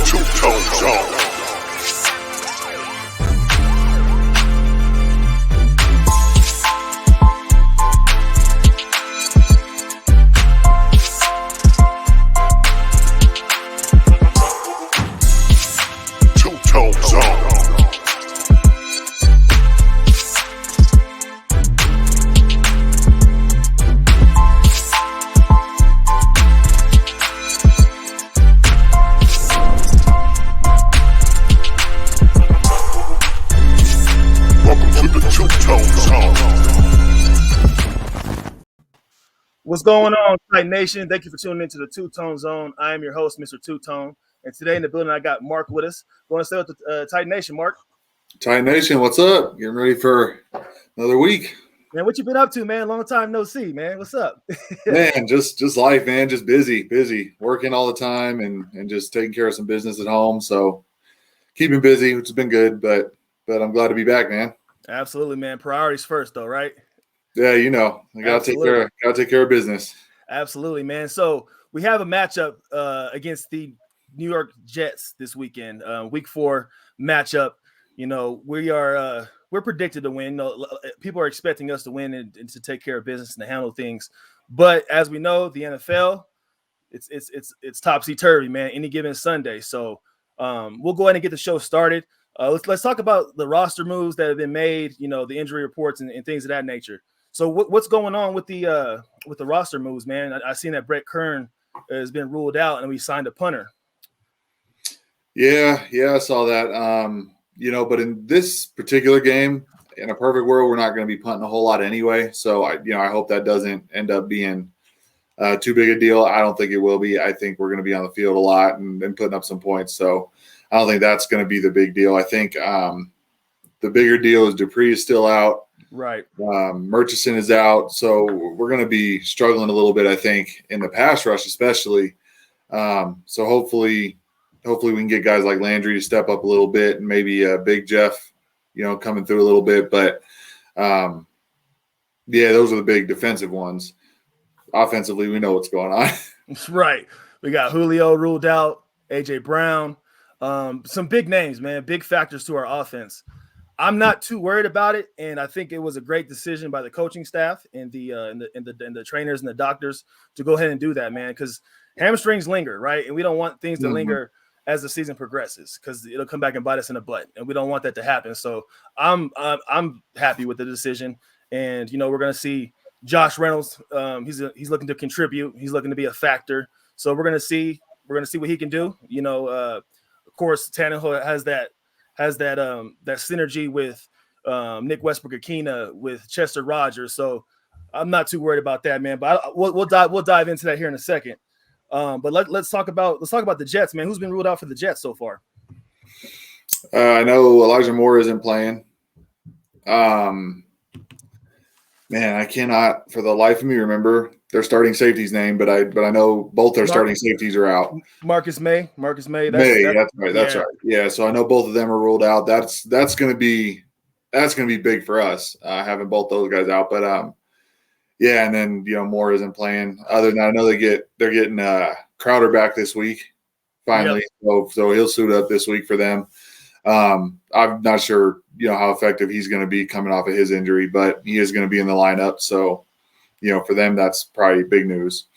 Two-Tone Zone. Two-Tone Zone. What's going on, Tight Nation? Thank you for tuning into the Two-Tone Zone. I am your host, Mr. Two-Tone. And today in the building, I got Mark with us. Going to stay with the Tight Nation, Mark. Tight Nation, what's up? Getting ready for another week. Man, what you been up to, man? Long time no see, man. What's up? Man, just life, man. Just busy. Working all the time and just taking care of some business at home. So keeping busy, which has been good, but I'm glad to be back, man. Absolutely, man. Priorities first, though, right? Yeah, you know, I gotta take care of business. Absolutely, man. So we have a matchup against the New York Jets this weekend, week 4 matchup. You know, we're predicted to win. People are expecting us to win and to take care of business and to handle things. But as we know, the NFL, it's topsy-turvy, man, any given Sunday. So we'll go ahead and get the show started. Let's talk about the roster moves that have been made, you know, the injury reports and things of that nature. So what's going on with the roster moves, man? I seen that Brett Kern has been ruled out and we signed a punter. Yeah, I saw that. You know, but in this particular game, in a perfect world, we're not going to be punting a whole lot anyway. So I hope that doesn't end up being too big a deal. I don't think it will be. I think we're going to be on the field a lot and putting up some points. So I don't think that's going to be the big deal. I think the bigger deal is Dupree is still out. Right. Murchison is out. So we're going to be struggling a little bit, I think, in the pass rush especially. So hopefully we can get guys like Landry to step up a little bit and maybe Big Jeff, you know, coming through a little bit. But, yeah, those are the big defensive ones. Offensively, we know what's going on. Right. We got Julio ruled out, A.J. Brown. Some big names, man, big factors to our offense. I'm not too worried about it, and I think it was a great decision by the coaching staff and the trainers and the doctors to go ahead and do that, man, because hamstrings linger, right? And we don't want things to linger as the season progresses because it'll come back and bite us in the butt, and we don't want that to happen. So I'm happy with the decision, and you know we're gonna see Josh Reynolds. He's looking to contribute. He's looking to be a factor. So we're gonna see what he can do. You know, of course, Tannehill has that synergy with Nick Westbrook-Akina with Chester Rogers. So I'm not too worried about that, man. But we'll dive into that here in a second. But let's talk about the Jets, man. Who's been ruled out for the Jets so far? I know Elijah Moore isn't playing. Man, I cannot for the life of me remember their starting safety's name, but I know both their starting safeties are out. Marcus May. That's right. That's right. Yeah, so I know both of them are ruled out. That's going to be big for us having both those guys out. But yeah, and then you know Moore isn't playing. Other than that, I know they're getting Crowder back this week finally. Yep. So he'll suit up this week for them. I'm not sure how effective he's going to be coming off of his injury, but he is going to be in the lineup. So for them that's probably big news.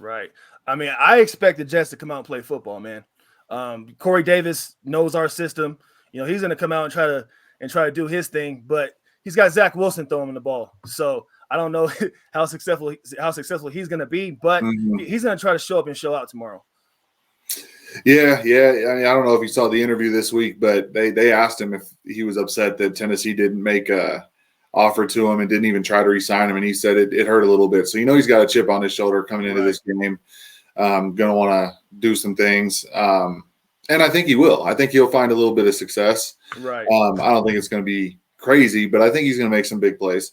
Right. I mean, I expect the Jets to come out and play football, man. Corey Davis knows our system. He's going to come out and try to do his thing, but he's got Zach Wilson throwing him the ball. So I don't know how successful he's going to be, but he's going to try to show up and show out tomorrow. Yeah. I mean, I don't know if you saw the interview this week, but they asked him if he was upset that Tennessee didn't make a offer to him and didn't even try to re-sign him, and he said it hurt a little bit. So he's got a chip on his shoulder coming into this game. Going to want to do some things, and I think he will. I think he'll find a little bit of success. Right. I don't think it's going to be crazy, but I think he's going to make some big plays.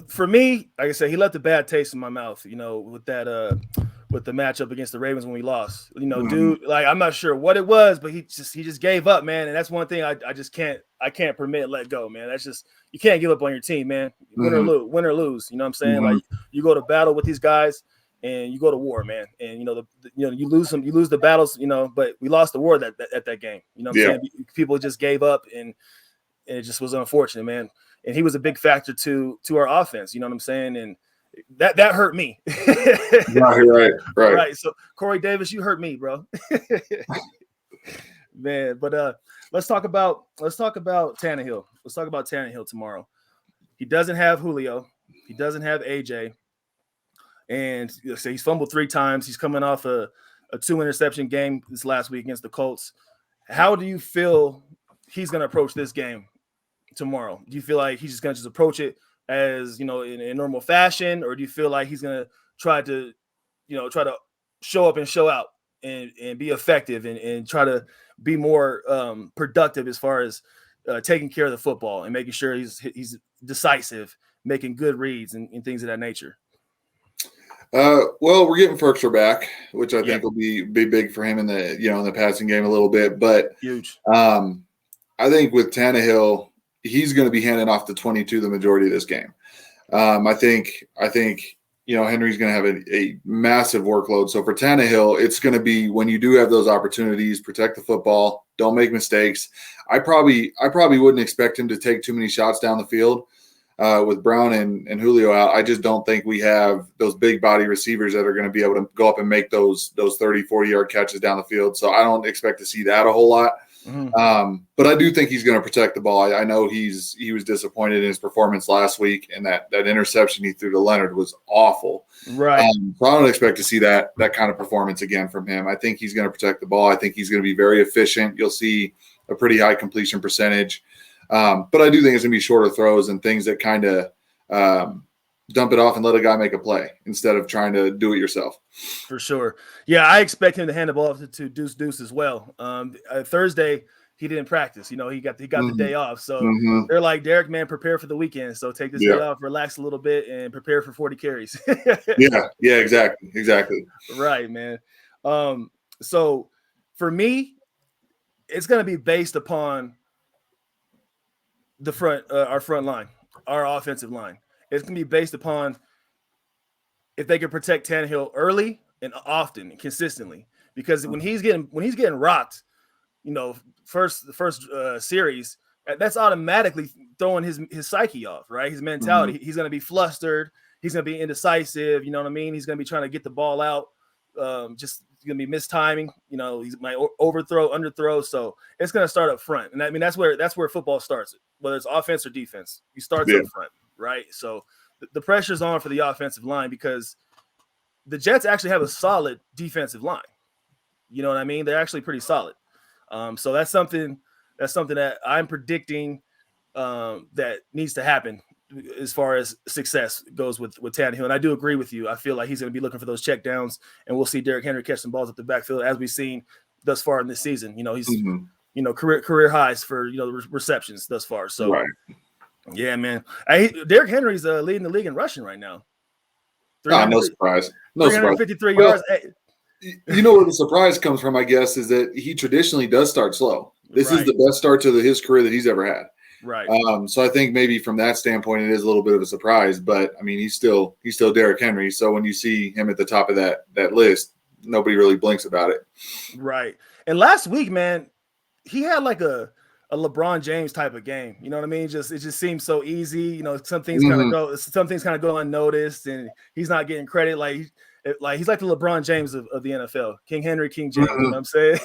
For me, like I said, he left a bad taste in my mouth, with that with the matchup against the Ravens when we lost. Dude, like I'm not sure what it was, but he just gave up, man. And that's one thing I can't permit let go, man. That's just you can't give up on your team, man. Win or lose. You know what I'm saying? Like you go to battle with these guys and you go to war, man. And you lose the battles, but we lost the war at that game. You know what I'm saying? People just gave up, and it just was unfortunate, man. And he was a big factor to our offense. You know what I'm saying? And that hurt me. Right. So Corey Davis, you hurt me, bro. Man, but let's talk about Tannehill. Let's talk about Tannehill tomorrow. He doesn't have Julio. He doesn't have AJ. And he's fumbled 3 times. He's coming off a 2-interception game this last week against the Colts. How do you feel he's going to approach this game tomorrow? Do you feel like he's just going to approach it as, in a normal fashion, or do you feel like he's going to try to show up and show out and be effective and try to be more productive as far as taking care of the football and making sure he's decisive, making good reads and things of that nature? Well, we're getting Ferkser back, which I think will be big for him in the passing game a little bit. But huge. I think with Tannehill, he's going to be handing off the 22 the majority of this game. I think Henry's going to have a massive workload. So for Tannehill, it's going to be, when you do have those opportunities, protect the football, don't make mistakes. I probably wouldn't expect him to take too many shots down the field. With Brown and Julio out, I just don't think we have those big body receivers that are going to be able to go up and make those 30, 40-yard catches down the field. So I don't expect to see that a whole lot. Mm-hmm. But I do think he's going to protect the ball. I know he was disappointed in his performance last week, and that interception he threw to Leonard was awful. Right. So I don't expect to see that kind of performance again from him. I think he's going to protect the ball. I think he's going to be very efficient. You'll see a pretty high completion percentage. But I do think it's going to be shorter throws and things that kind of dump it off and let a guy make a play instead of trying to do it yourself. For sure. Yeah, I expect him to hand the ball to Deuce as well. Thursday, he didn't practice. He got the day off. So they're like, Derek, man, prepare for the weekend. So take this day off, relax a little bit, and prepare for 40 carries. Yeah, exactly. Right, man. So for me, it's going to be based upon our front line, our offensive line. It's going to be based upon if they can protect Tannehill early and often and consistently. Because when he's getting rocked, the first series, that's automatically throwing his psyche off, right? His mentality. Mm-hmm. He's going to be flustered. He's going to be indecisive. You know what I mean? He's going to be trying to get the ball out. Just going to be mistiming. He might overthrow, underthrow. So it's going to start up front, and I mean that's where football starts. Whether it's offense or defense, you start up front, right? So the pressure's on for the offensive line because the Jets actually have a solid defensive line. You know what I mean? They're actually pretty solid. So that's something that I'm predicting that needs to happen as far as success goes with Tannehill. And I do agree with you. I feel like he's going to be looking for those check downs, and we'll see Derrick Henry catch some balls up the backfield as we've seen thus far in this season. He's career highs for receptions thus far. So right. Yeah, man. Derrick Henry's leading the league in rushing right now. No surprise. 353 yards. You know where the surprise comes from, I guess, is that he traditionally does start slow. This is the best start to his career that he's ever had. Right. So I think maybe from that standpoint, it is a little bit of a surprise. But I mean, he's still Derrick Henry. So when you see him at the top of that list, nobody really blinks about it. Right. And last week, man, he had like a LeBron James type of game. You know what I mean? It just seems so easy. Some things kind of go unnoticed, and he's not getting credit. Like he's like the LeBron James of the NFL. King Henry, King James. You know what I'm saying?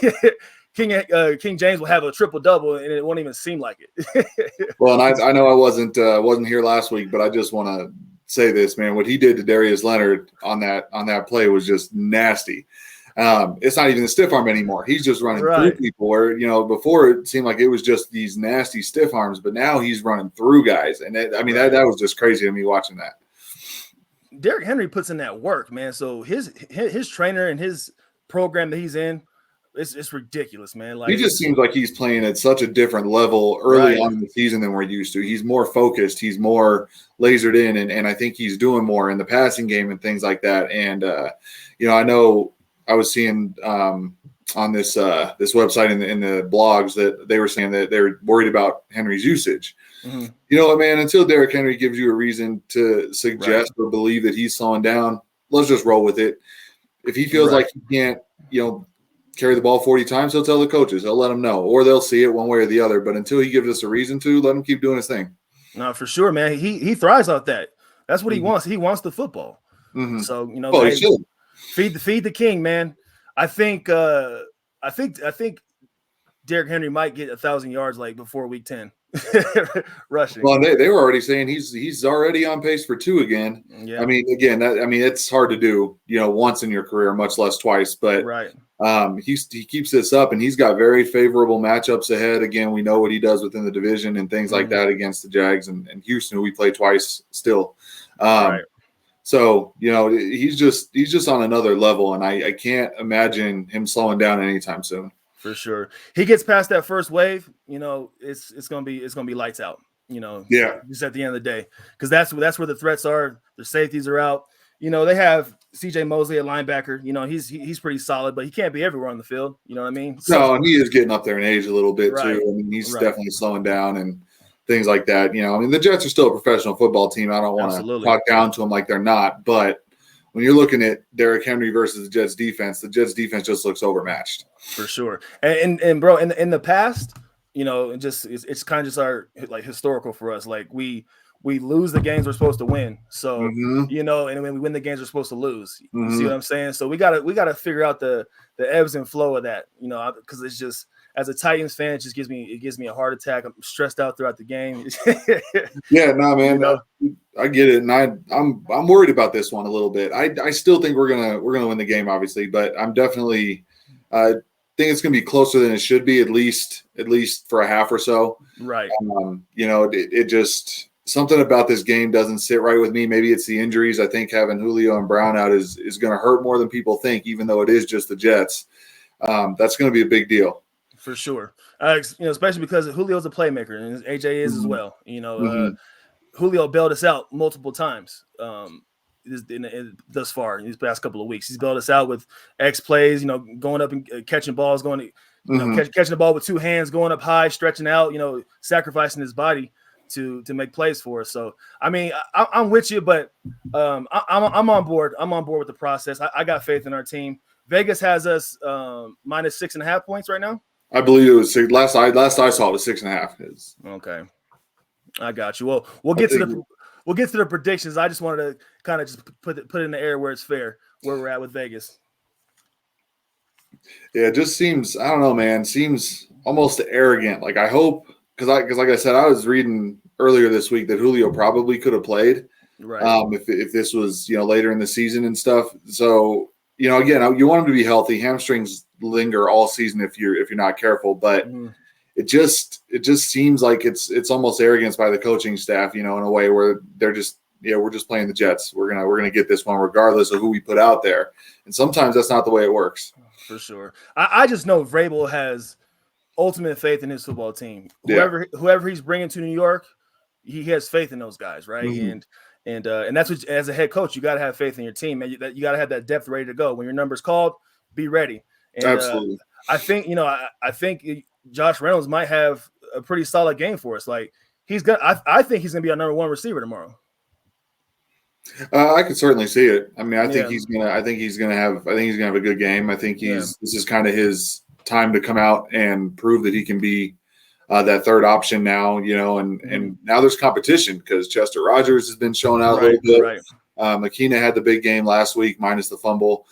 King James will have a triple-double, and it won't even seem like it. Well, and I know I wasn't here last week, but I just want to say this, man. What he did to Darius Leonard on that play was just nasty. It's not even a stiff arm anymore. He's just running through people where, before it seemed like it was just these nasty stiff arms, but now he's running through guys. And that was just crazy to me watching that. Derrick Henry puts in that work, man. So his trainer and his program that he's in, it's ridiculous, man. Like, he just seems like he's playing at such a different level early on in the season than we're used to. He's more focused. He's more lasered in, and I think he's doing more in the passing game and things like that. And, I know I was seeing on this website in the blogs that they were saying that they're worried about Henry's usage. Mm-hmm. You know what, man, until Derrick Henry gives you a reason to suggest or believe that he's slowing down, let's just roll with it. If he feels like he can't, carry the ball 40 times, he'll tell the coaches. He'll let them know, or they'll see it one way or the other. But until he gives us a reason to, let him keep doing his thing. No, for sure, man. He thrives off that. That's what he wants. He wants the football. So He should. feed the king, man. I think Derrick Henry might get 1,000 yards like before week 10 rushing. Well, they were already saying he's already on pace for 2 again. Yeah. I mean, again, it's hard to do, once in your career, much less twice. But he keeps this up, and he's got very favorable matchups ahead. Again, we know what he does within the division and things like that against the Jags and Houston, who we play twice still. So, he's just on another level, and I can't imagine him slowing down anytime soon. For sure. He gets past that first wave, it's gonna be lights out, just at the end of the day. Because that's where the threats are. The safeties are out. They have CJ Mosley at linebacker. He's pretty solid, but he can't be everywhere on the field. You know what I mean? No, and he is getting up there in age a little bit too. I mean, he's definitely slowing down and things like that. The Jets are still a professional football team. I don't want to talk down to them like they're not, but when you're looking at Derrick Henry versus the Jets defense just looks overmatched. For sure. And bro, in the past, it's kind of just our like historical for us. Like we lose the games we're supposed to win. So, and when we win the games we're supposed to lose. You see what I'm saying? So we gotta figure out the ebbs and flow of that, because it's just, as a Titans fan, it gives me a heart attack. I'm stressed out throughout the game. Yeah, no, man, I get it, and I'm worried about this one a little bit. I still think we're gonna win the game, obviously, but I'm definitely think it's gonna be closer than it should be, at least for a half or so. Right. It just, something about this game doesn't sit right with me. Maybe it's the injuries. I think having Julio and Brown out is going to hurt more than people think, even though it is just the Jets. That's going to be a big deal. For sure. Especially because Julio's a playmaker and AJ is as well. Julio bailed us out multiple times thus far in these past couple of weeks. He's bailed us out with X plays, going up and catching balls, catching the ball with 2 hands, going up high, stretching out, sacrificing his body to make plays for us. So, I mean, I'm with you, but I'm on board. I'm on board with the process. I got faith in our team. Vegas has us minus 6.5 points right now. I believe it was 6. Last I saw it was 6.5. Okay, I got you. Well, we'll get to the predictions. I just wanted to kind of just put it in the air where it's fair, where we're at with Vegas. Yeah, it just seems, I don't know, man. Seems almost arrogant. Like, I hope, because like I said, I was reading earlier this week that Julio probably could have played, right? If this was later in the season and stuff. So again, you want him to be healthy. Hamstrings linger all season if you're not careful, but it just seems like it's almost arrogance by the coaching staff, in a way where they're just, we're just playing the Jets. We're gonna get this one regardless of who we put out there. And sometimes that's not the way it works. For sure. I just know Vrabel has ultimate faith in his football team. Whoever he's bringing to New York, he has faith in those guys, right? And that's what, as a head coach, you got to have faith in your team, man. You got to have that depth ready to go when your number's called. Be ready. And, absolutely. I think I think Josh Reynolds might have a pretty solid game for us. Like I think he's gonna be our number 1 receiver tomorrow. I could certainly see it. I mean, I think he's gonna have a good game. I think this is kind of his time to come out and prove that he can be that third option now, and now there's competition because Chester Rogers has been showing out a little bit. Right. McKenna had the big game last week minus the fumble.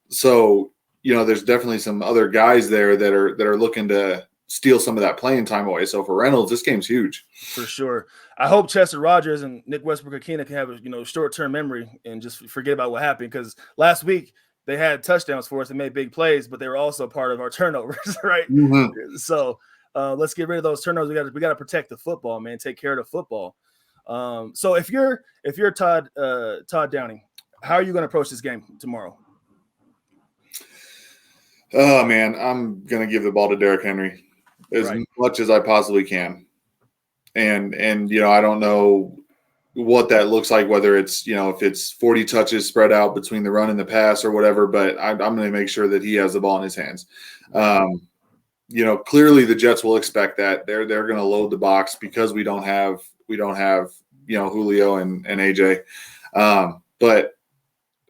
So there's definitely some other guys there that are looking to steal some of that playing time away. So for Reynolds, this game's huge. For sure. I hope Chester Rogers and Nick Westbrook-Ikhine can have a short-term memory and just forget about what happened, because last week they had touchdowns for us and made big plays, but they were also part of our turnovers, right? So let's get rid of those turnovers. We got to protect the football, man. Take care of the football. So if you're Todd Downing, how are you going to approach this game tomorrow? Oh man, I'm going to give the ball to Derrick Henry as much as I possibly can. And I don't know what that looks like, whether it's, if it's 40 touches spread out between the run and the pass or whatever, but I'm going to make sure that he has the ball in his hands. Clearly the Jets will expect that. They're going to load the box because we don't have Julio and AJ. But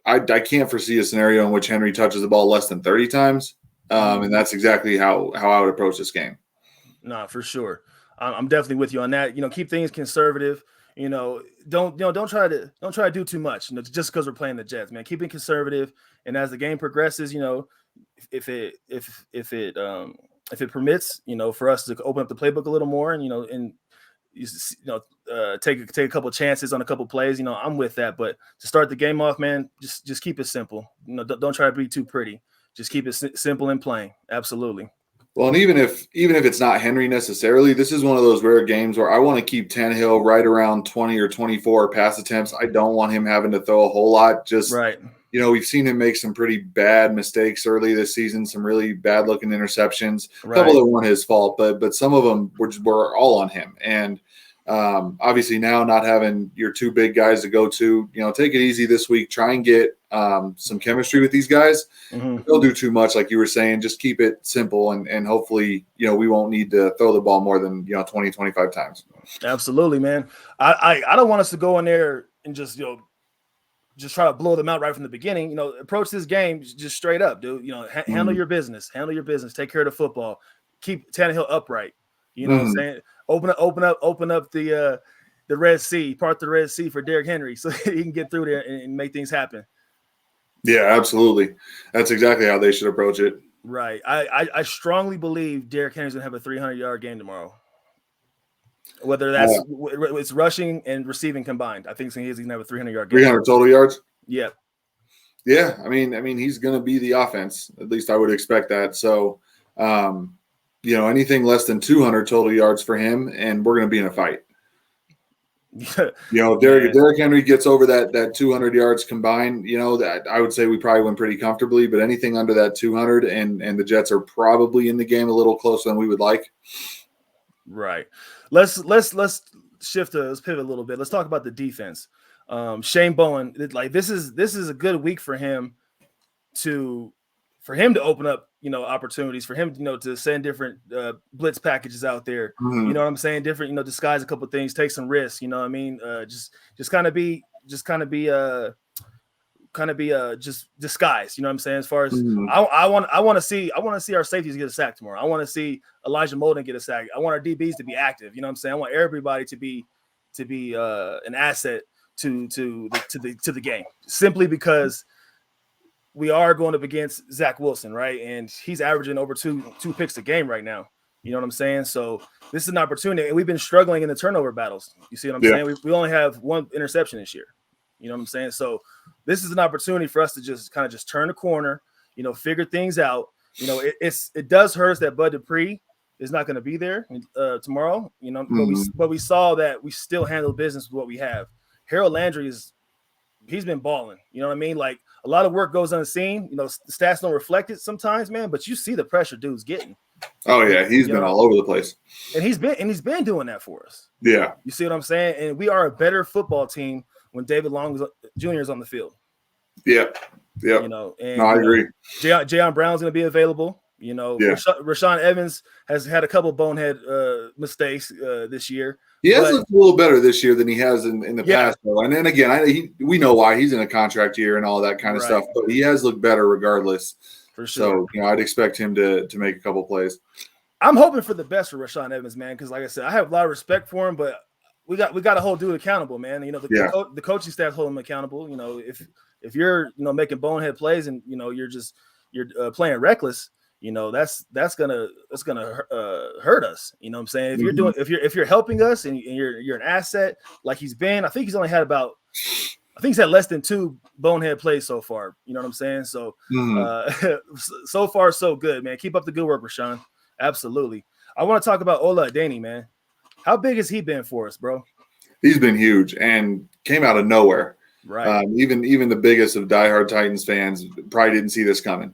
I can't foresee a scenario in which Henry touches the ball less than 30 times. And that's exactly how I would approach this game. No, for sure. I'm definitely with you on that. Keep things conservative. Don't try to do too much. Just because we're playing the Jets, man. Keep it conservative. And as the game progresses, if it permits, for us to open up the playbook a little more, and take a couple chances on a couple plays, I'm with that. But to start the game off, man, just keep it simple. Don't try to be too pretty. Just keep it simple and plain. Absolutely. Well, and even if it's not Henry necessarily, this is one of those rare games where I want to keep Tannehill right around 20 or 24 pass attempts. I don't want him having to throw a whole lot. Just right. We've seen him make some pretty bad mistakes early this season, some really bad looking interceptions. Right. A couple that weren't his fault, but some of them were all on him. And obviously now not having your two big guys to go to, take it easy this week. Try and get some chemistry with these guys. Mm-hmm. Don't do too much, like you were saying. Just keep it simple, and hopefully, we won't need to throw the ball more than 20, 25 times. Absolutely, man. I don't want us to go in there and just try to blow them out right from the beginning. Approach this game just straight up, dude. Handle your business. Handle your business. Take care of the football. Keep Tannehill upright. You know what I'm saying? Open up the Red Sea, part the Red Sea for Derrick Henry, so he can get through there and make things happen. Yeah, absolutely. That's exactly how they should approach it. Right. I strongly believe Derrick Henry's gonna have a 300-yard game tomorrow. Whether that's it's rushing and receiving combined, I think he's gonna have a 300-yard game. 300 total yards. Yeah. Yeah, I mean, he's gonna be the offense. At least I would expect that. So, anything less than 200 total yards for him, and we're gonna be in a fight. If Derrick Henry gets over that 200 yards combined, that I would say we probably win pretty comfortably. But anything under that 200, and the Jets are probably in the game a little closer than we would like. Right. Let's shift. Let's pivot a little bit. Let's talk about the defense. Shane Bowen, this is a good week for him to open up, opportunities for him, to send different blitz packages out there. Mm-hmm. You know what I'm saying? Different, disguise a couple of things, take some risks. You know what I mean? Just disguise. You know what I'm saying? As far as I want to see our safeties get a sack tomorrow. I want to see Elijah Molden get a sack. I want our DBs to be active. You know what I'm saying? I want everybody to be an asset to the game, simply because we are going up against Zach Wilson, right? And he's averaging over two picks a game right now. You know what I'm saying? So this is an opportunity, and we've been struggling in the turnover battles. You see what I'm saying? We only have one interception this year. You know what I'm saying? So this is an opportunity for us to just turn the corner, figure things out. It does hurt us that Bud Dupree is not going to be there tomorrow, but we saw that we still handle business with what we have. Harold Landry he's been balling. You know what I mean? Like, a lot of work goes unseen. The stats don't reflect it sometimes, man, but you see the pressure dude's getting. Oh yeah, he's been all over the place. And he's been doing that for us. Yeah. You see what I'm saying? And we are a better football team when David Long Jr. is on the field. Yeah. Yeah. I agree. Jayon Brown's going to be available. Rashaan Evans has had a couple bonehead mistakes this year. He has looked a little better this year than he has in the past, though. And then again, we know why. He's in a contract year and all that kind of stuff, but he has looked better regardless. For sure. So, I'd expect him to make a couple plays. I'm hoping for the best for Rashaan Evans, man, because like I said, I have a lot of respect for him, but we got to hold dude accountable, man. The coaching staff hold him accountable. If you're making bonehead plays and you're playing reckless, that's gonna hurt us. You know what I'm saying? If you're helping us and you're an asset like he's been, I think he's had less than 2 bonehead plays so far. You know what I'm saying? So so far so good, man. Keep up the good work, Rashaan. Absolutely. I want to talk about Ola Adeni, man. How big has he been for us, bro? He's been huge and came out of nowhere. Right. Even the biggest of diehard Titans fans probably didn't see this coming.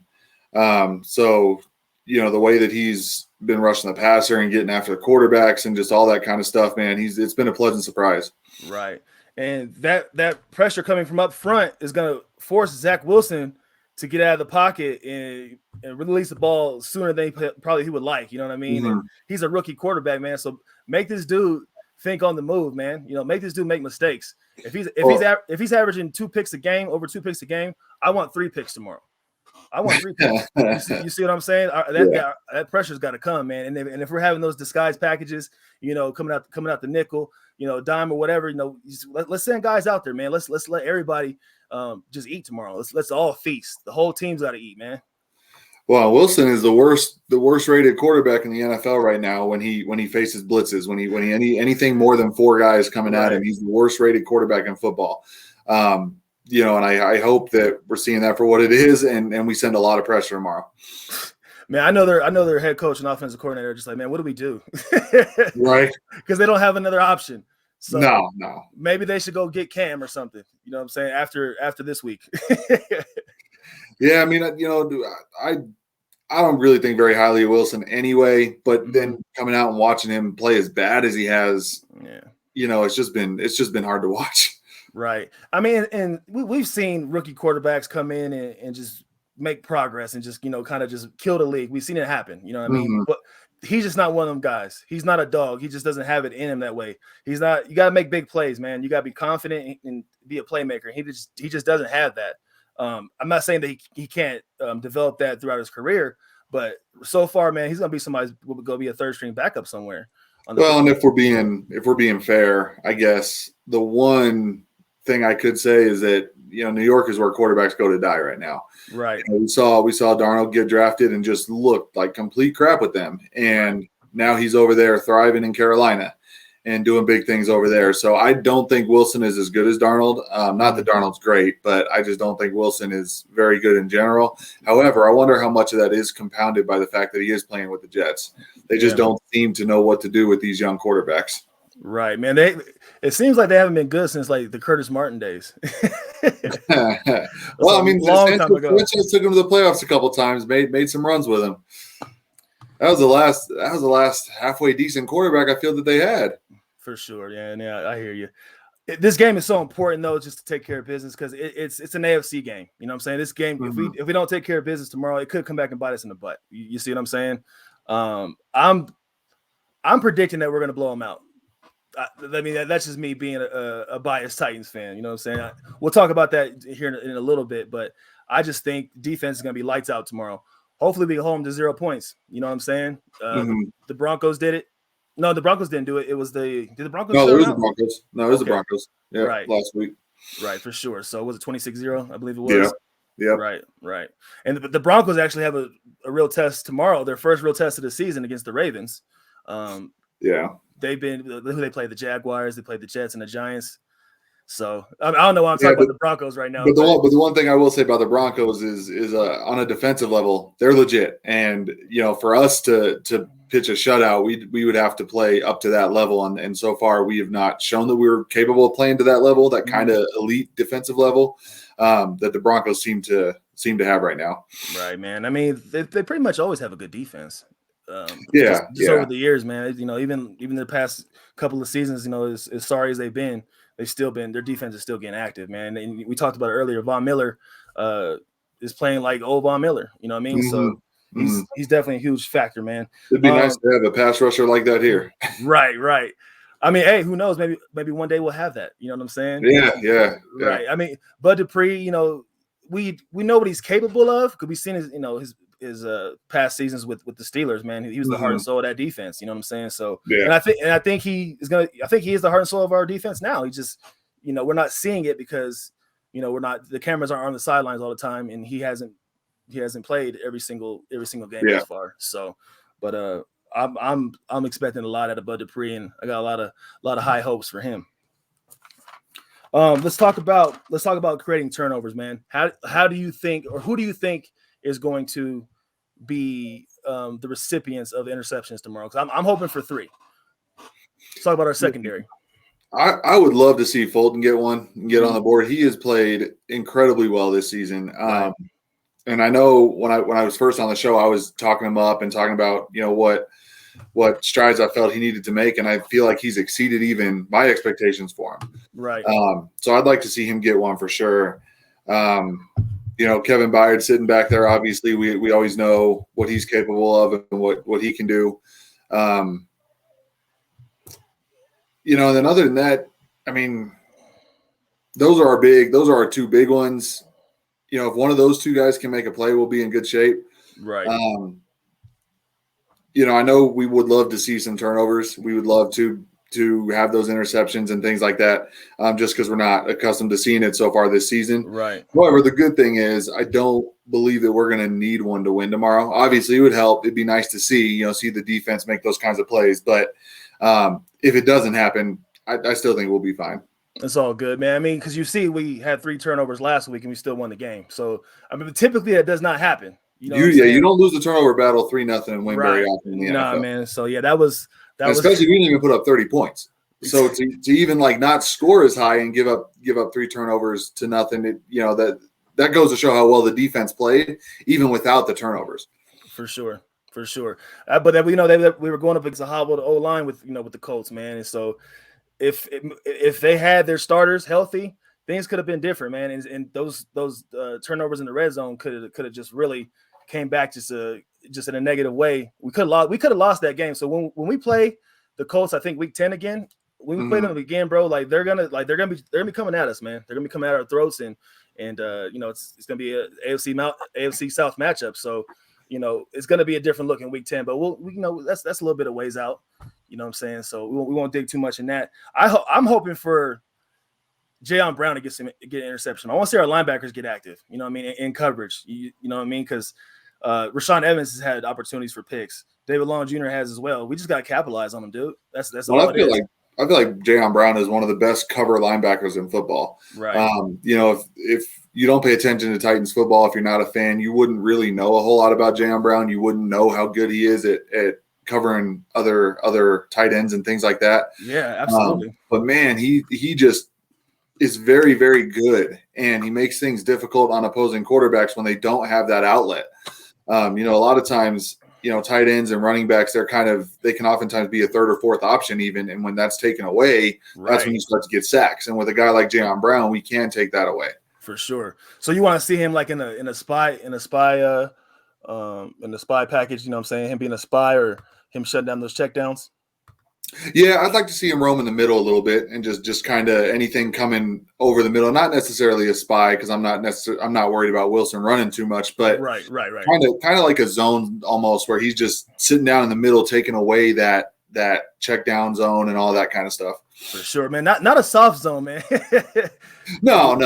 So, the way that he's been rushing the passer and getting after the quarterbacks and just all that kind of stuff, man, it's been a pleasant surprise. Right. And that pressure coming from up front is going to force Zach Wilson to get out of the pocket and release the ball sooner than he would like. You know what I mean? And he's a rookie quarterback, man. So make this dude think on the move, man. Make this dude make mistakes. if he's averaging 2 picks a game, over 2 picks a game, I want 3 picks tomorrow. I want 3 picks. You see what I'm saying? That pressure's got to come, man. And if we're having those disguise packages, coming out the nickel, dime or whatever, let's send guys out there, man. Let's let everybody just eat tomorrow. Let's all feast. The whole team's got to eat, man. Well, Wilson is the worst rated quarterback in the NFL right now when he faces blitzes. When he anything more than 4 guys coming at him, he's the worst rated quarterback in football. And I hope that we're seeing that for what it is, and we send a lot of pressure tomorrow. Man, I know their head coach and offensive coordinator are just like, man, what do we do? Right. Because they don't have another option. So no. Maybe they should go get Cam or something. You know what I'm saying? After this week. Yeah, I mean, I don't really think very highly of Wilson anyway, but then coming out and watching him play as bad as he has, it's just been hard to watch. Right. I mean, and we've seen rookie quarterbacks come in and just make progress and just, kind of just kill the league. We've seen it happen. You know what I mean? But he's just not one of them guys. He's not a dog. He just doesn't have it in him that way. He's not. You got to make big plays, man. You got to be confident and be a playmaker. He just doesn't have that. I'm not saying that he can't develop that throughout his career, but so far, man, he's gonna be somebody's going to be a third string backup somewhere. Well, and if we're being fair, I guess the one thing I could say is that New York is where quarterbacks go to die right now. Right. We saw Darnold get drafted and just looked like complete crap with them, and now he's over there thriving in Carolina and doing big things over there. So I don't think Wilson is as good as Darnold. Not that Darnold's great, but I just don't think Wilson is very good in general. However, I wonder how much of that is compounded by the fact that he is playing with the Jets. They just don't seem to know what to do with these young quarterbacks. Right, man. It seems like they haven't been good since like the Curtis Martin days. Well, I mean, Sanchez took him to the playoffs a couple times, made some runs with him. That was the last halfway decent quarterback I feel that they had. For sure, yeah, I hear you. This game is so important though, just to take care of business because it's an AFC game. You know what I'm saying? This game, if we don't take care of business tomorrow, it could come back and bite us in the butt. You see what I'm saying? I'm predicting that we're going to blow them out. I mean, that's just me being a biased Titans fan. You know what I'm saying? We'll talk about that here in a little bit, but I just think defense is going to be lights out tomorrow. Hopefully, we get home to 0 points. You know what I'm saying? The Broncos did it. No, the Broncos didn't do it. It was did the Broncos? No, it was the Broncos. No, it was the Broncos. Yeah, right. Last week. Right, for sure. So was it 26-0? I believe it was. Yeah. Right. And the Broncos actually have a real test tomorrow. Their first real test of the season against the Ravens. They've been who they play the Jaguars, they played the Jets and the Giants. So I don't know why I'm talking about the Broncos right now. But the one thing I will say about the Broncos is on a defensive level, they're legit. And for us to pitch a shutout, we would have to play up to that level. And so far we have not shown that we were capable of playing to that level, that kind of elite defensive level that the Broncos seem to have right now. Right, man. I mean, they pretty much always have a good defense. Just over the years, man. Even the past couple of seasons, as sorry as they've been, their defense is still getting active, man. And we talked about it earlier. Von Miller is playing like old Von Miller. You know what I mean? So he's definitely a huge factor, man. It'd be nice to have a pass rusher like that here. Right. I mean, hey, who knows? Maybe one day we'll have that. You know what I'm saying? Yeah. Right. I mean, Bud Dupree, we know what he's capable of because we've seen his past seasons with the Steelers, man. He was the heart and soul of that defense. You know what I'm saying? So, and I think he is the heart and soul of our defense now. He just, we're not seeing it because, the cameras aren't on the sidelines all the time, and he hasn't played every single game thus far. So, but I'm expecting a lot out of Bud Dupree, and I got a lot of high hopes for him. Let's talk about creating turnovers, man. How do you think, or who do you think is going to be the recipients of interceptions tomorrow? Because I'm hoping for 3. Let's talk about our secondary. I would love to see Fulton get one and get on the board. He has played incredibly well this season. And I know when I was first on the show, I was talking him up and talking about what strides I felt he needed to make, and I feel like he's exceeded even my expectations for him. Right. So I'd like to see him get one for sure. Kevin Byard sitting back there, obviously we always know what he's capable of and what he can do. And then other than that, I mean, those are our two big ones. You know, if one of those two guys can make a play, we'll be in good shape. Right. You know, I know we would love to see some turnovers. We would love to have those interceptions and things like that, just because we're not accustomed to seeing it so far this season. Right. However, the good thing is I don't believe that we're going to need one to win tomorrow. Obviously, it would help. It'd be nice to see the defense make those kinds of plays. But if it doesn't happen, I still think we'll be fine. It's all good, man. I mean, because you see, we had 3 turnovers last week and we still won the game. So, I mean, typically that does not happen. You don't lose the turnover battle 3-0 and win very often in the NFL. Man. So, yeah, that was especially if you didn't even put up 30 points. So to even like not score as high and give up 3 turnovers to nothing, that goes to show how well the defense played, even without the turnovers. For sure. But then we were going up against a hobbled O-line with the Colts, man. And so if they had their starters healthy, things could have been different, man. And those turnovers in the red zone could have just really came back just in a negative way. We could have lost that game. So when we play the Colts, I think week 10 again, when we play them again, bro, like they're gonna be coming at us, man. They're gonna be coming at our throats, and it's gonna be a AFC South matchup. So it's gonna be a different look in week 10. But that's a little bit of ways out. You know what I'm saying? So we won't dig too much in that. I'm hoping for Jayon Brown to get an interception. I want to see our linebackers get active. You know what I mean? In coverage. You know what I mean? Because Rashaan Evans has had opportunities for picks. David Long Jr. has as well. We just got to capitalize on them, dude. That's all it is. I feel like Jayon Brown is one of the best cover linebackers in football. Right. If you don't pay attention to Titans football, if you're not a fan, you wouldn't really know a whole lot about Jayon Brown. You wouldn't know how good he is at covering other tight ends and things like that. Yeah, absolutely. But man, he just is very, very good, and he makes things difficult on opposing quarterbacks when they don't have that outlet. A lot of times, tight ends and running backs, they can oftentimes be a third or fourth option even, and when that's taken away, That's when you start to get sacks. And with a guy like Jayon Brown, we can take that away for sure. So you want to see him like in a spy package? You know what I'm saying? Him being a spy or him shutting down those checkdowns? Yeah, I'd like to see him roam in the middle a little bit and just kind of anything coming over the middle. Not necessarily a spy, because I'm not worried about Wilson running too much, but right. Kind of like a zone almost, where he's just sitting down in the middle, taking away that check down zone and all that kind of stuff. For sure, man. Not a soft zone, man. No,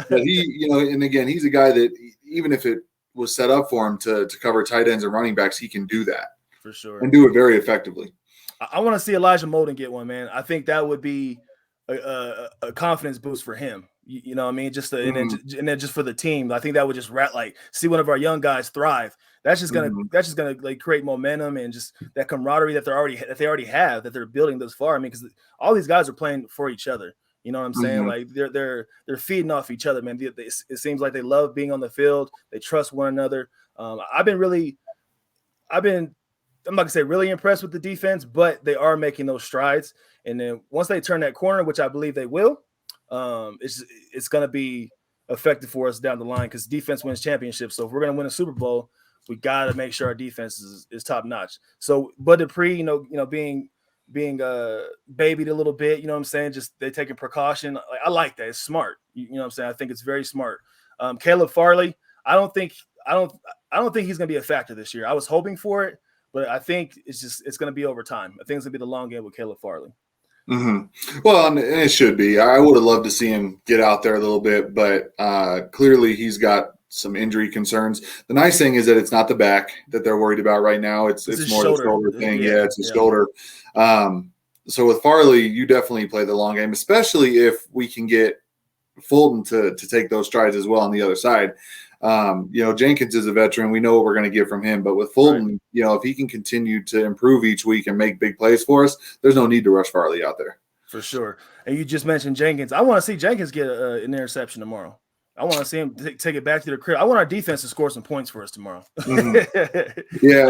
but he, and again, he's a guy that even if it was set up for him to cover tight ends and running backs, he can do that. For sure. And do it very effectively. I want to see Elijah Molden get one, man. I think that would be a confidence boost for him. You know what I mean? And then just for the team, I think that would just see one of our young guys thrive. That's just gonna like create momentum and just that camaraderie that they already have, that they're building thus far. I mean, because all these guys are playing for each other. You know what I'm saying? Like they're feeding off each other, man. It seems like they love being on the field. They trust one another. I'm not gonna say really impressed with the defense, but they are making those strides. And then once they turn that corner, which I believe they will, it's gonna be effective for us down the line, because defense wins championships. So if we're gonna win a Super Bowl, we gotta make sure our defense is top notch. So Bud Dupree, being babied a little bit, you know what I'm saying? Just they're taking precaution. I like that. It's smart. You know what I'm saying? I think it's very smart. Caleb Farley, I don't think he's gonna be a factor this year. I was hoping for it, but I think it's going to be over time. I think it's going to be the long game with Caleb Farley. Mm-hmm. Well, and it should be. I would have loved to see him get out there a little bit, but clearly he's got some injury concerns. The nice thing is that it's not the back that they're worried about right now. It's more the shoulder thing. Yeah, it's his shoulder. So with Farley, you definitely play the long game, especially if we can get Fulton to take those strides as well on the other side. Jenkins is a veteran. We know what we're going to get from him. But with Fulton, if he can continue to improve each week and make big plays for us, there's no need to rush Farley out there. For sure. And you just mentioned Jenkins. I want to see Jenkins get an interception tomorrow. I want to see him take it back to the crib. I want our defense to score some points for us tomorrow. Yeah.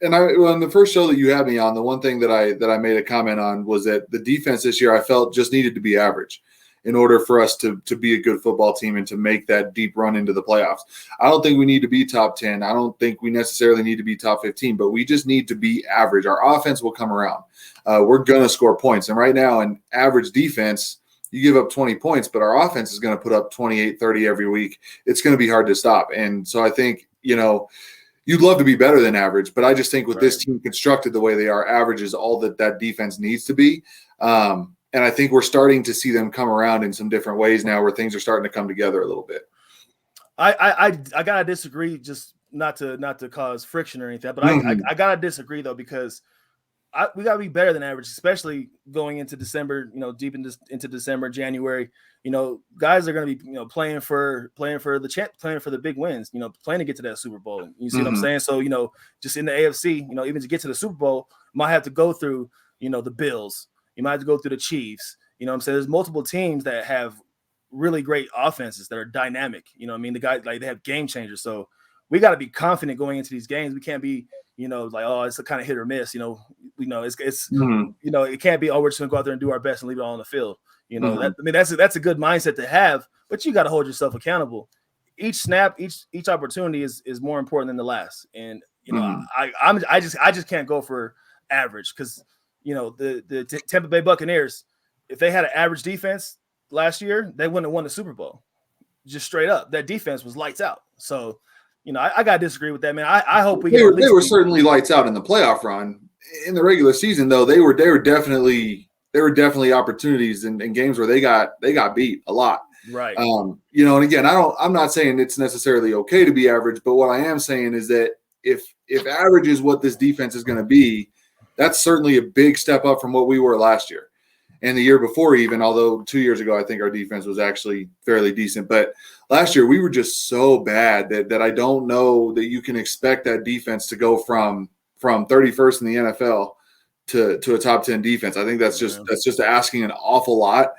And in the first show that you had me on, the one thing that I made a comment on was that the defense this year I felt just needed to be average in order for us to be a good football team and to make that deep run into the playoffs. I don't think we need to be top 10. I don't think we necessarily need to be top 15, but we just need to be average. Our offense will come around. We're going to score points. And right now, an average defense, you give up 20 points, but our offense is going to put up 28, 30 every week. It's going to be hard to stop. And so I think, you'd love to be better than average, but I just think with this team constructed the way they are, average is all that defense needs to be. And I think we're starting to see them come around in some different ways now where things are starting to come together a little bit. I gotta disagree, just not to cause friction or anything, but I gotta disagree though, because we gotta be better than average, especially going into December. Deep into December, January. Guys are gonna be playing for the big wins. Playing to get to that Super Bowl. You see what I'm saying? So just in the AFC, even to get to the Super Bowl, you might have to go through the Bills. You might have to go through the Chiefs. You know what I'm saying? There's multiple teams that have really great offenses that are dynamic. The guys, like, they have game changers. So we got to be confident going into these games. We can't be, like, oh, it's a kind of hit or miss. It can't be, oh, we're just gonna go out there and do our best and leave it all on the field. That's a good mindset to have, but you got to hold yourself accountable. Each snap, each opportunity is more important than the last. And I just can't go for average, because the Tampa Bay Buccaneers, if they had an average defense last year, they wouldn't have won the Super Bowl. Just straight up, that defense was lights out. So, I gotta disagree with that, man. I hope we. They were certainly lights out in the playoff run. In the regular season, though, they were definitely opportunities in games where they got beat a lot. Right. And again, I'm not saying it's necessarily okay to be average, but what I am saying is that if average is what this defense is going to be, that's certainly a big step up from what we were last year. And the year before, even, although 2 years ago, I think our defense was actually fairly decent. But last year, we were just so bad that I don't know that you can expect that defense to go from 31st in the NFL to a top 10 defense. I think that's just asking an awful lot.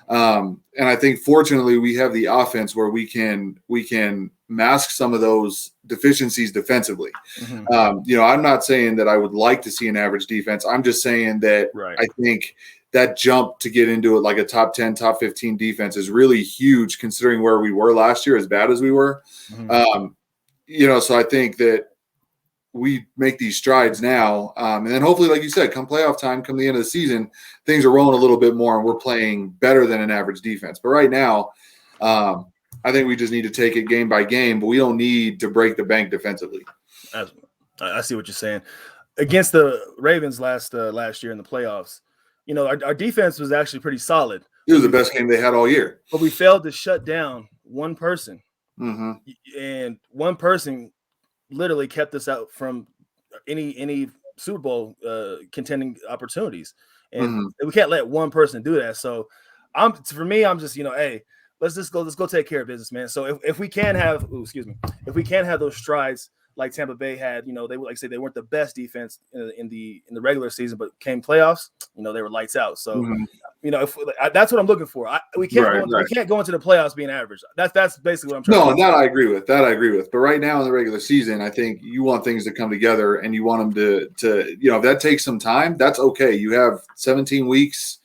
And I think, fortunately, we have the offense where we can mask some of those deficiencies defensively. I'm not saying that I would like to see an average defense. I'm just saying that I think that jump to get into it like a top 10, top 15 defense is really huge, considering where we were last year, as bad as we were. So I think that we make these strides now. And then hopefully, like you said, come playoff time, come the end of the season, things are rolling a little bit more and we're playing better than an average defense. But right now, I think we just need to take it game by game, but we don't need to break the bank defensively. I see what you're saying. Against the Ravens last year in the playoffs, our defense was actually pretty solid. It was the best game they had all year. But we failed to shut down one person. And one person literally kept us out from any Super Bowl contending opportunities. And we can't let one person do that. So I'm just, hey, let's go take care of business, man. So if we can have, if we can have those strides like Tampa Bay had, they would, like say, they weren't the best defense in the regular season, but came playoffs, they were lights out. So, that's what I'm looking for. We can't go into the playoffs being average. That's basically what I'm trying to do. That I agree with. But right now in the regular season, I think you want things to come together and you want them to if that takes some time, that's okay. You have 17 weeks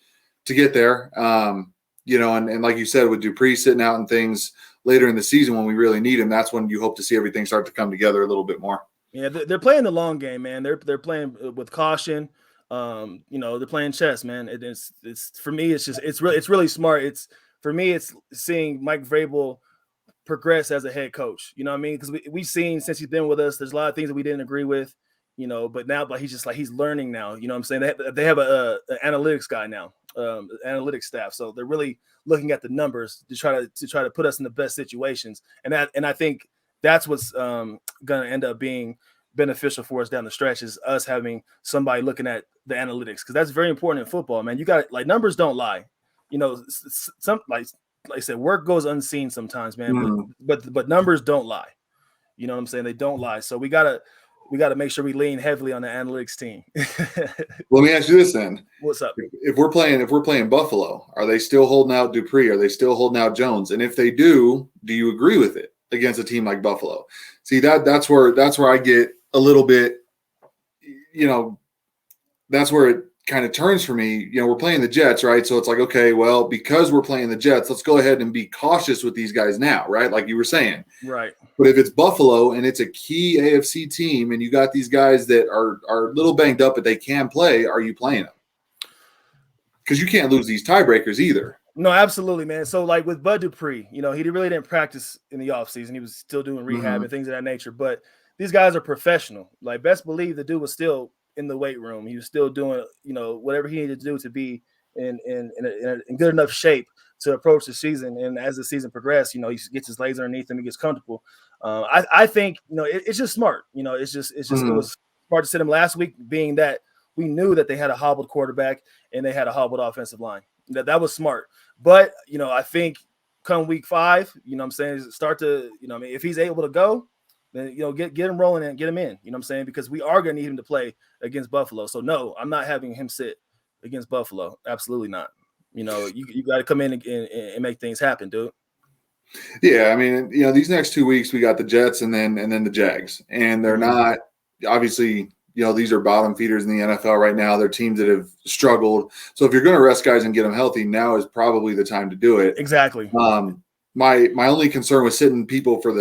to get there. And like you said, with Dupree sitting out and things later in the season when we really need him, that's when you hope to see everything start to come together a little bit more. Yeah, they're playing the long game, man. They're playing with caution. They're playing chess, man. It's for me, it's really smart. It's seeing Mike Vrabel progress as a head coach. You know what I mean? Because we've seen since he's been with us, there's a lot of things that we didn't agree with. But he's just like, he's learning now. You know what I'm saying? They have an analytics guy now, analytics staff. So they're really looking at the numbers to try to put us in the best situations. And I think that's what's going to end up being beneficial for us down the stretch, is us having somebody looking at the analytics, because that's very important in football, man. You got, like, numbers don't lie. Some like I said, work goes unseen sometimes, man. But numbers don't lie. You know what I'm saying? They don't lie. So we gotta make sure we lean heavily on the analytics team. Let me ask you this then. What's up? If we're playing Buffalo, are they still holding out Dupree? Are they still holding out Jones? And if they do you agree with it against a team like Buffalo? See, that's where I get a little bit, that's where it kind of turns for me. We're playing the Jets, right? So it's like, okay, well, because we're playing the Jets, let's go ahead and be cautious with these guys now, right? Like you were saying. Right. But if it's Buffalo and it's a key AFC team and you got these guys that are a little banged up but they can play, are you playing them? Because you can't lose these tiebreakers either. No, absolutely, man. So like with Bud Dupree, he really didn't practice in the offseason. He was still doing rehab and things of that nature. But these guys are professional. Like best believe the dude was still in the weight room. He was still doing, whatever he needed to do to be in good enough shape to approach the season. And as the season progressed, he gets his legs underneath him, he gets comfortable. I think it's just smart. It was smart to sit him last week, being that we knew that they had a hobbled quarterback and they had a hobbled offensive line. That was smart. But, I think come week 5, I'm saying, start to, if he's able to go, then, get him rolling and get him in, I'm saying, because we are going to need him to play against Buffalo. So, no, I'm not having him sit against Buffalo. Absolutely not. You got to come in and make things happen, dude. Yeah, I mean, these next 2 weeks we got the Jets and then the Jags, and they're not obviously. These are bottom feeders in the NFL right now. They're teams that have struggled. So if you're going to rest guys and get them healthy, now is probably the time to do it. Exactly. My only concern with sitting people for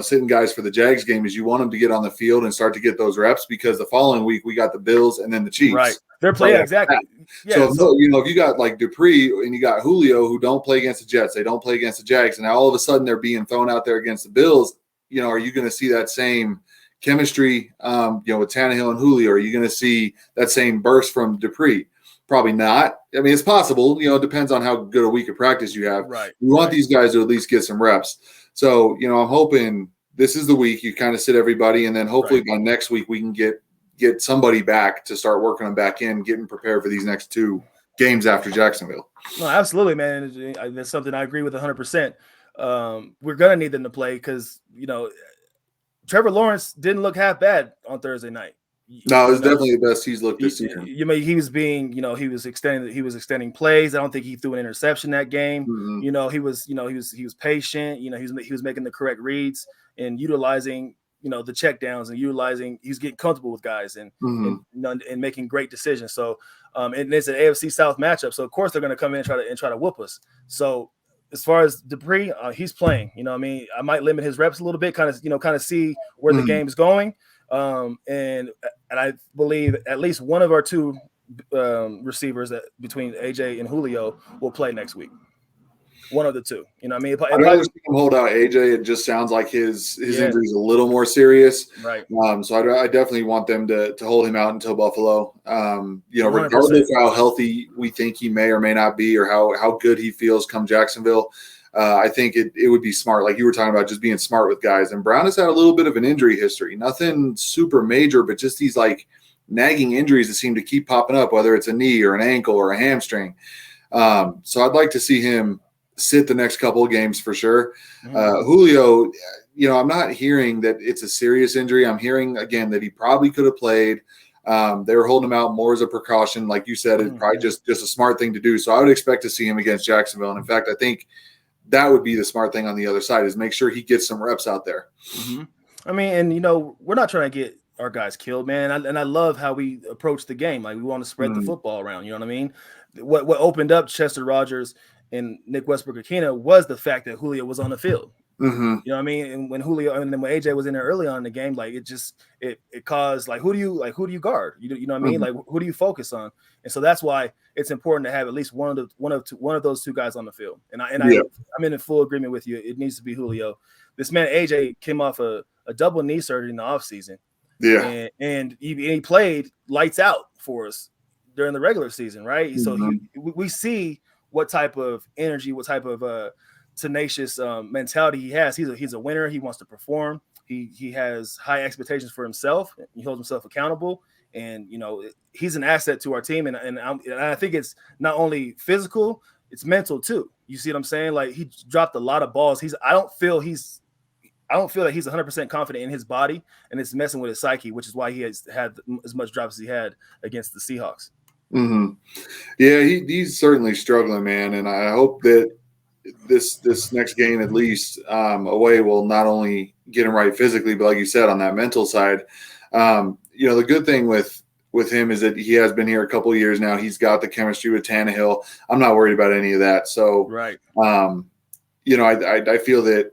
sitting guys for the Jags game is you want them to get on the field and start to get those reps, because the following week we got the Bills and then the Chiefs. Right. They're playing exactly. Yeah, so if you got like Dupree and you got Julio who don't play against the Jets, they don't play against the Jags, and now all of a sudden they're being thrown out there against the Bills, are you going to see that same chemistry, with Tannehill and Julio? Are you going to see that same burst from Dupree? Probably not. I mean, it's possible. It depends on how good a week of practice you have. Right. You want these guys to at least get some reps. So, I'm hoping this is the week you kind of sit everybody, and then hopefully by next week we can get somebody back to start working them back in, getting prepared for these next 2 games after Jacksonville. No, absolutely, man. That's something I agree with 100%. We're going to need them to play because, Trevor Lawrence didn't look half bad on Thursday night. No, it was definitely the best he's looked this season. He was being, he was extending plays. I don't think he threw an interception that game. Mm-hmm. He was patient. He was making the correct reads and utilizing, the check downs, and he's getting comfortable with guys and making great decisions. So, and it's an AFC South matchup. So of course they're going to come in and try to whoop us. So, as far as Dupree, he's playing. I might limit his reps a little bit, kind of see where the game is going. And I believe at least one of our 2 receivers between AJ and Julio will play next week. One of the 2. I'd rather see him hold out AJ. It just sounds like his injury is a little more serious. Right. So I definitely want them to hold him out until Buffalo. Regardless of how healthy we think he may or may not be, or how good he feels come Jacksonville, I think it would be smart, like you were talking about, just being smart with guys. And Brown has had a little bit of an injury history, nothing super major, but just these like nagging injuries that seem to keep popping up, whether it's a knee or an ankle or a hamstring. So I'd like to see him sit the next couple of games for sure. Julio, I'm not hearing that it's a serious injury. I'm hearing again that he probably could have played. They were holding him out more as a precaution, like you said. It's probably just a smart thing to do. So I would expect to see him against Jacksonville. And in fact, I think that would be the smart thing on the other side, is make sure he gets some reps out there. I mean, and we're not trying to get our guys killed, man. And I love how we approach the game. Like, we want to spread the football around. You know what I mean? What opened up Chester Rogers and Nick Westbrook-Akina was the fact that Julio was on the field. You know what I mean? And when Julio, and then when AJ was in there early on in the game, like it caused, like, who do you guard? You know what I mean? Like, who do you focus on? And so that's why it's important to have at least one of those 2 guys on the field. And I'm in full agreement with you. It needs to be Julio. This man AJ came off a double knee surgery in the offseason. Yeah. And he played lights out for us during the regular season, right? So we see what type of energy, what type of tenacious mentality he has. He's a winner. He wants to perform. He has high expectations for himself. He holds himself accountable, and he's an asset to our team. And I think it's not only physical, it's mental too. You see what I'm saying? Like, he dropped a lot of balls. I don't feel that he's 100% confident in his body, and it's messing with his psyche, which is why he has had as much drops as he had against the Seahawks. Yeah, he's certainly struggling, man. And I hope that this next game, at least away, will not only get him right physically, but like you said, on that mental side. The good thing with him is that he has been here a couple of years now. He's got the chemistry with Tannehill. I'm not worried about any of that. So, I feel that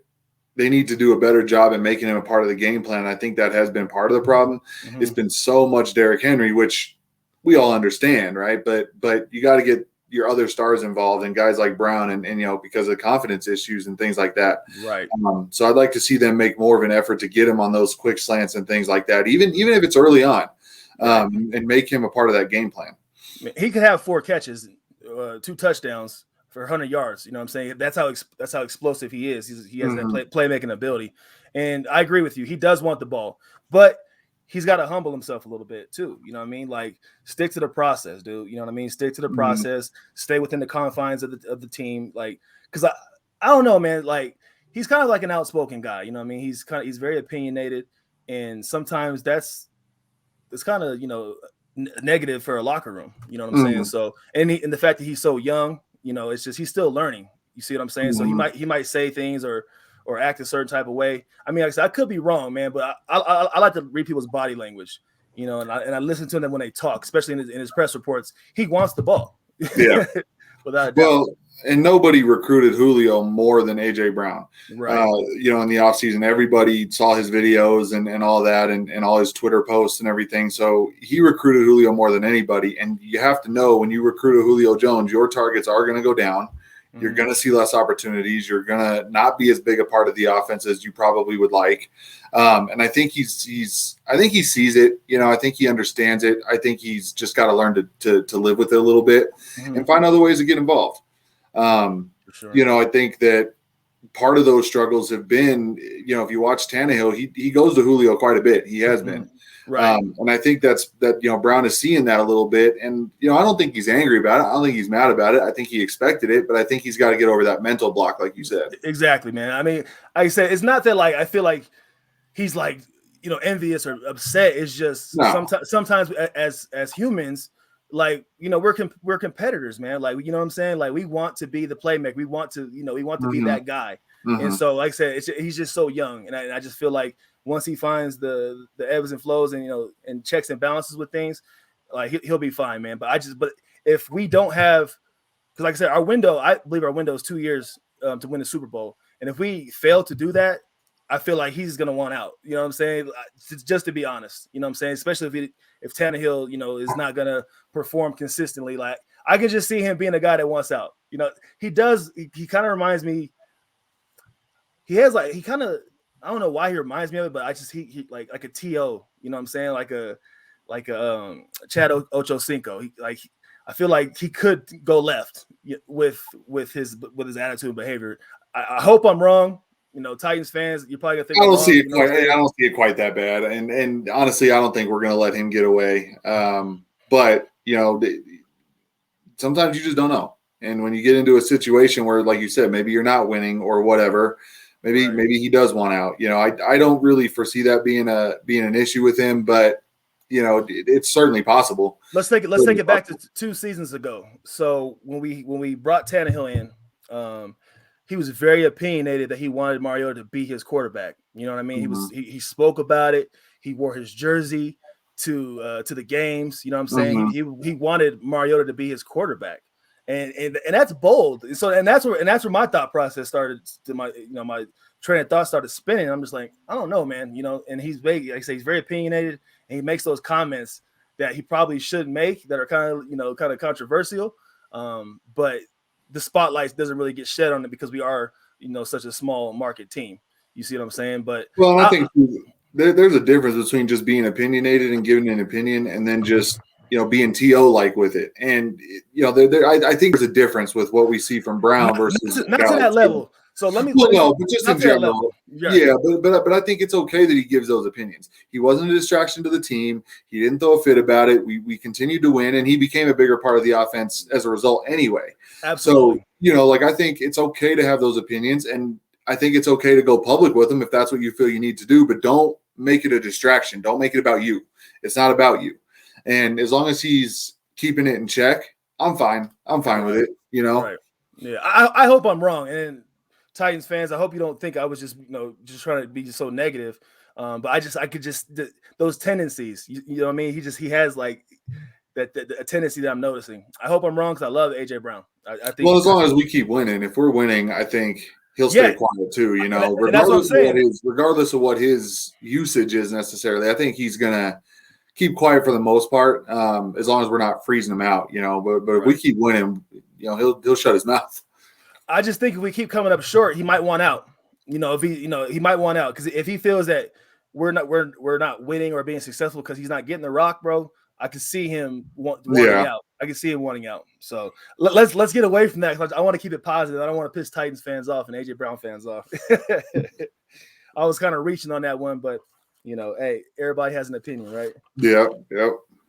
they need to do a better job in making him a part of the game plan. I think that has been part of the problem. It's been so much Derrick Henry, which we all understand, right? But you got to your other stars involved and guys like Brown and because of confidence issues and things like that. Right. So I'd like to see them make more of an effort to get him on those quick slants and things like that, even if it's early on, and make him a part of that game plan. He could have 4 catches, 2 touchdowns for 100 yards. You know what I'm saying? That's how explosive he is. He has that playmaking ability. And I agree with you. He does want the ball, but he's got to humble himself a little bit too. You know what I mean? Like, stick to the process, dude. You know what I mean? Stick to the process. Stay within the confines of the team. Like, because I don't know, man. Like, he's kind of like an outspoken guy. You know what I mean? He's very opinionated, and sometimes it's kind of negative for a locker room. You know what I'm saying? So, and the fact that he's so young, it's just he's still learning. You see what I'm saying? So he might say things or act a certain type of way. I mean, like I said, I could be wrong, man, but I like to read people's body language, and I listen to them when they talk, especially in his press reports. He wants the ball. Yeah. Without a doubt. Well, and nobody recruited Julio more than A.J. Brown. Right. In the offseason, everybody saw his videos and all that and all his Twitter posts and everything. So he recruited Julio more than anybody. And you have to know, when you recruit a Julio Jones, your targets are going to go down. You're going to see less opportunities. You're going to not be as big a part of the offense as you probably would like. And I think he sees it. I think he understands it. I think he's just got to learn to live with it a little bit and find other ways to get involved. For sure. I think that part of those struggles have been, if you watch Tannehill, he goes to Julio quite a bit. He has been. Right. And I think that Brown is seeing that a little bit. And, I don't think he's angry about it. I don't think he's mad about it. I think he expected it, but I think he's got to get over that mental block, like you said. Exactly, man. I mean, like I said, it's not that I feel like he's envious or upset. It's just sometimes as humans, we're competitors, man. Like, you know what I'm saying? Like, we want to be the playmaker. We want to, be that guy. And so, like I said, he's just so young. And I just feel like once he finds the ebbs and flows and, and checks and balances with things, like he'll be fine, man. But if we don't have, because like I said, I believe our window is 2 years to win the Super Bowl. And if we fail to do that, I feel like he's going to want out. You know what I'm saying? Just to be honest, you know what I'm saying? Especially if Tannehill, is not going to perform consistently. Like, I could just see him being a guy that wants out. He does. He kind of reminds me. He has I don't know why he reminds me of it, but he like a T.O., you know what I'm saying? Like a Chad Ochocinco. I feel like he could go left with his attitude and behavior. I hope I'm wrong. Titans fans, you're probably gonna think I don't see it quite that bad. And honestly, I don't think we're gonna let him get away. But sometimes you just don't know. And when you get into a situation where, like you said, maybe you're not winning or whatever, maybe he does want out. I don't really foresee that being an issue with him, but it's certainly possible. Let's take it back to 2 seasons ago. So when we brought Tannehill in, he was very opinionated that he wanted Mariota to be his quarterback. You know what I mean? He spoke about it. He wore his jersey to the games. You know what I'm saying? He wanted Mariota to be his quarterback. And that's bold. So that's where my thought process started. My train of thought started spinning. I'm just like, I don't know, man. And he's vague. Like I say, he's very opinionated, and he makes those comments that he probably shouldn't make that are kind of controversial. But the spotlight doesn't really get shed on it because we are such a small market team. You see what I'm saying? But I think there's a difference between just being opinionated and giving an opinion, and then just being TO like with it. And I think there's a difference with what we see from Brown versus not to that level. So let me but just in general, but I think it's okay that he gives those opinions. He wasn't a distraction to the team. He didn't throw a fit about it. We continued to win, and he became a bigger part of the offense as a result anyway. Absolutely. So I think it's okay to have those opinions, and I think it's okay to go public with them if that's what you feel you need to do. But don't make it a distraction. Don't make it about you. It's not about you. And as long as he's keeping it in check, I'm fine. I'm fine with it. Right. Yeah. I hope I'm wrong. And Titans fans, I hope you don't think I was just trying to be so negative. But I could just those tendencies. You know what I mean? He has like that a tendency that I'm noticing. I hope I'm wrong because I love A.J. Brown. I think. Well, as long as we keep winning, if we're winning, I think he'll stay quiet too. Regardless of what his usage is necessarily, I think he's gonna keep quiet for the most part, as long as we're not freezing him out, you know. But if we keep winning, you know, he'll shut his mouth. I just think if we keep coming up short, he might want out. You know, if he might want out because if he feels that we're not winning or being successful because he's not getting the rock, bro, I can see him wanting out. I can see him wanting out. So let's get away from that. I want to keep it positive. I don't want to piss Titans fans off and AJ Brown fans off. I was kind of reaching on that one, but you know, hey, everybody has an opinion, right? Yep.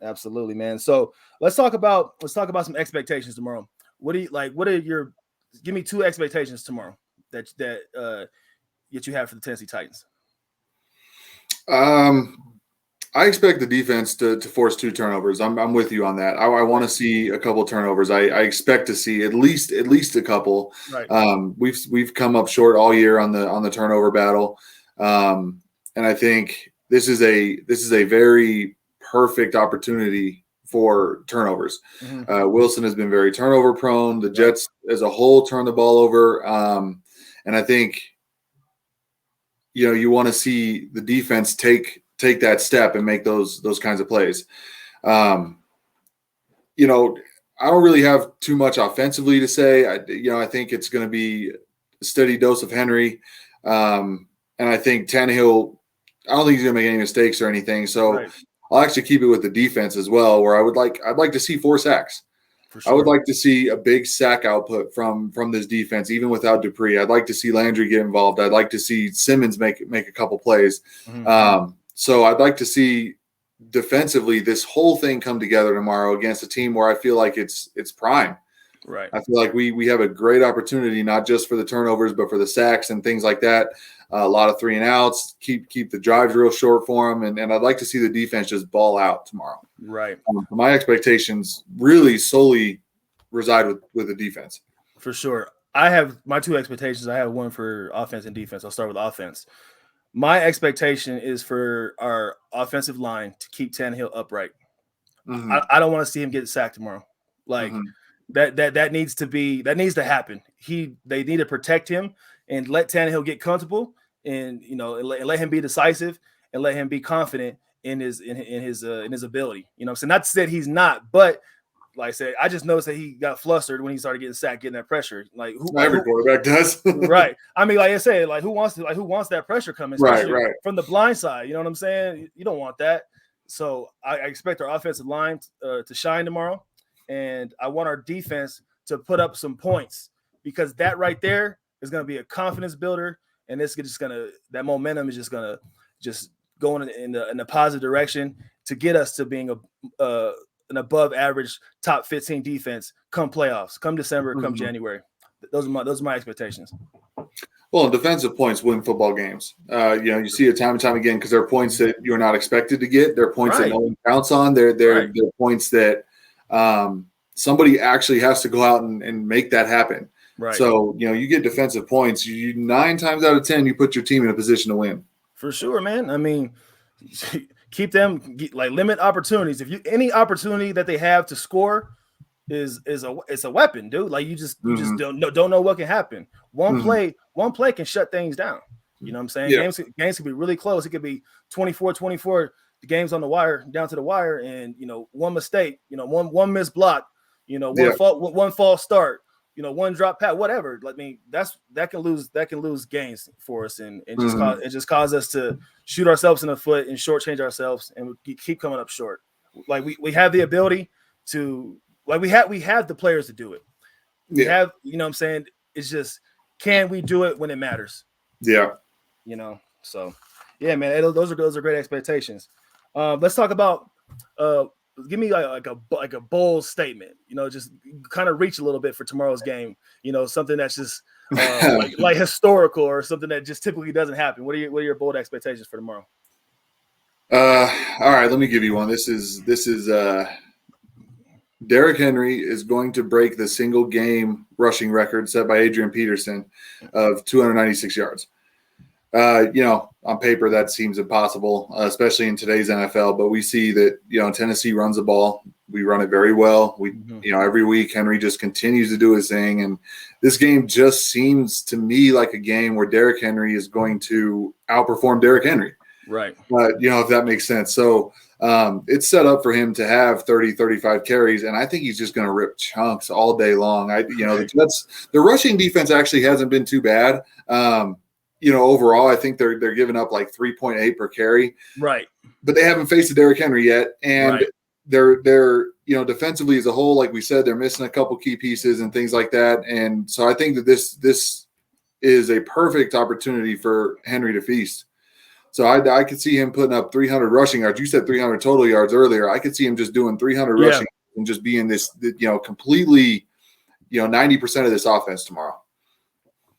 Absolutely, man. So let's talk about some expectations tomorrow. Give me 2 expectations tomorrow that you have for the Tennessee Titans. I expect the defense to force 2 turnovers. I'm with you on that. I want to see a couple turnovers. I expect to see at least a couple. Right. We've come up short all year on the turnover battle, and I think this is a very perfect opportunity for turnovers. Mm-hmm. Wilson has been very turnover prone. The Jets as a whole turn the ball over, and I think you want to see the defense take that step and make those kinds of plays. I don't really have too much offensively to say. I think it's going to be a steady dose of Henry. And I think Tannehill, I don't think he's going to make any mistakes or anything. So I'll actually keep it with the defense as well, where I'd like to see 4 sacks. For sure. I would like to see a big sack output from this defense, even without Dupree. I'd like to see Landry get involved. I'd like to see Simmons make a couple plays. Mm-hmm. So I'd like to see defensively this whole thing come together tomorrow against a team where I feel like it's prime. Right. I feel like we have a great opportunity, not just for the turnovers, but for the sacks and things like that. A lot of 3 and outs, keep the drives real short for them. And I'd like to see the defense just ball out tomorrow. Right. My expectations really solely reside with the defense. For sure. I have my 2 expectations. I have one for offense and defense. I'll start with offense. My expectation is for our offensive line to keep Tannehill upright. Mm-hmm. I don't want to see him get sacked tomorrow. Like that needs to happen. They need to protect him and let Tannehill get comfortable and let him be decisive and let him be confident in his ability. So not to say that he's not, but like I said, I just noticed that he got flustered when he started getting sacked, getting that pressure. Like every quarterback does. Right. I mean, like I said, who wants that pressure coming? Right. From the blind side. You know what I'm saying? You don't want that. So I expect our offensive line to shine tomorrow, and I want our defense to put up some points because that right there is going to be a confidence builder, and that momentum is just going to go in a positive direction to get us to being an above average top 15 defense come playoffs, come December, come January. Those are my expectations. Well, defensive points win football games. You see it time and time again because they're points that you're not expected to get. They're points that no one counts on. They're points that somebody actually has to go out and make that happen. Right. So, you get defensive points. You 9 times out of 10, you put your team in a position to win. For sure, man. I mean, keep them limit opportunities. If any opportunity that they have to score is a weapon, dude. Like you just don't know what can happen. One play can shut things down. You know what I'm saying? Yeah. Games can be really close. It could be 24-24. The game's on the wire, down to the wire, and one mistake, one missed block, one false start, one drop pass, whatever. I mean, that can lose games for us and just cause us to shoot ourselves in the foot and shortchange ourselves and we keep coming up short. Like we have the ability to, we have the players to do it. We have, what I'm saying? It's just, can we do it when it matters? Yeah. So yeah, man, those are great expectations. Let's talk about give me like a bold statement, just kind of reach a little bit for tomorrow's game, something that's just like historical or something that just typically doesn't happen. What are your bold expectations for tomorrow? All right, let me give you one. This is Derrick Henry is going to break the single game rushing record set by Adrian Peterson of 296 yards. On paper, that seems impossible, especially in today's NFL. But we see that, Tennessee runs the ball. We run it very well. Every week, Henry just continues to do his thing. And this game just seems to me like a game where Derrick Henry is going to outperform Derrick Henry. Right. But, if that makes sense. So it's set up for him to have 30, 35 carries, and I think he's just going to rip chunks all day long. The Jets, the rushing defense actually hasn't been too bad. Overall, I think they're giving up like 3.8 per carry. Right. But they haven't faced a Derrick Henry yet, and they're defensively as a whole, like we said, they're missing a couple key pieces and things like that. And so I think that this is a perfect opportunity for Henry to feast. So I could see him putting up 300 rushing yards. You said 300 total yards earlier. I could see him just doing 300 rushing and just being this, completely, 90% of this offense tomorrow.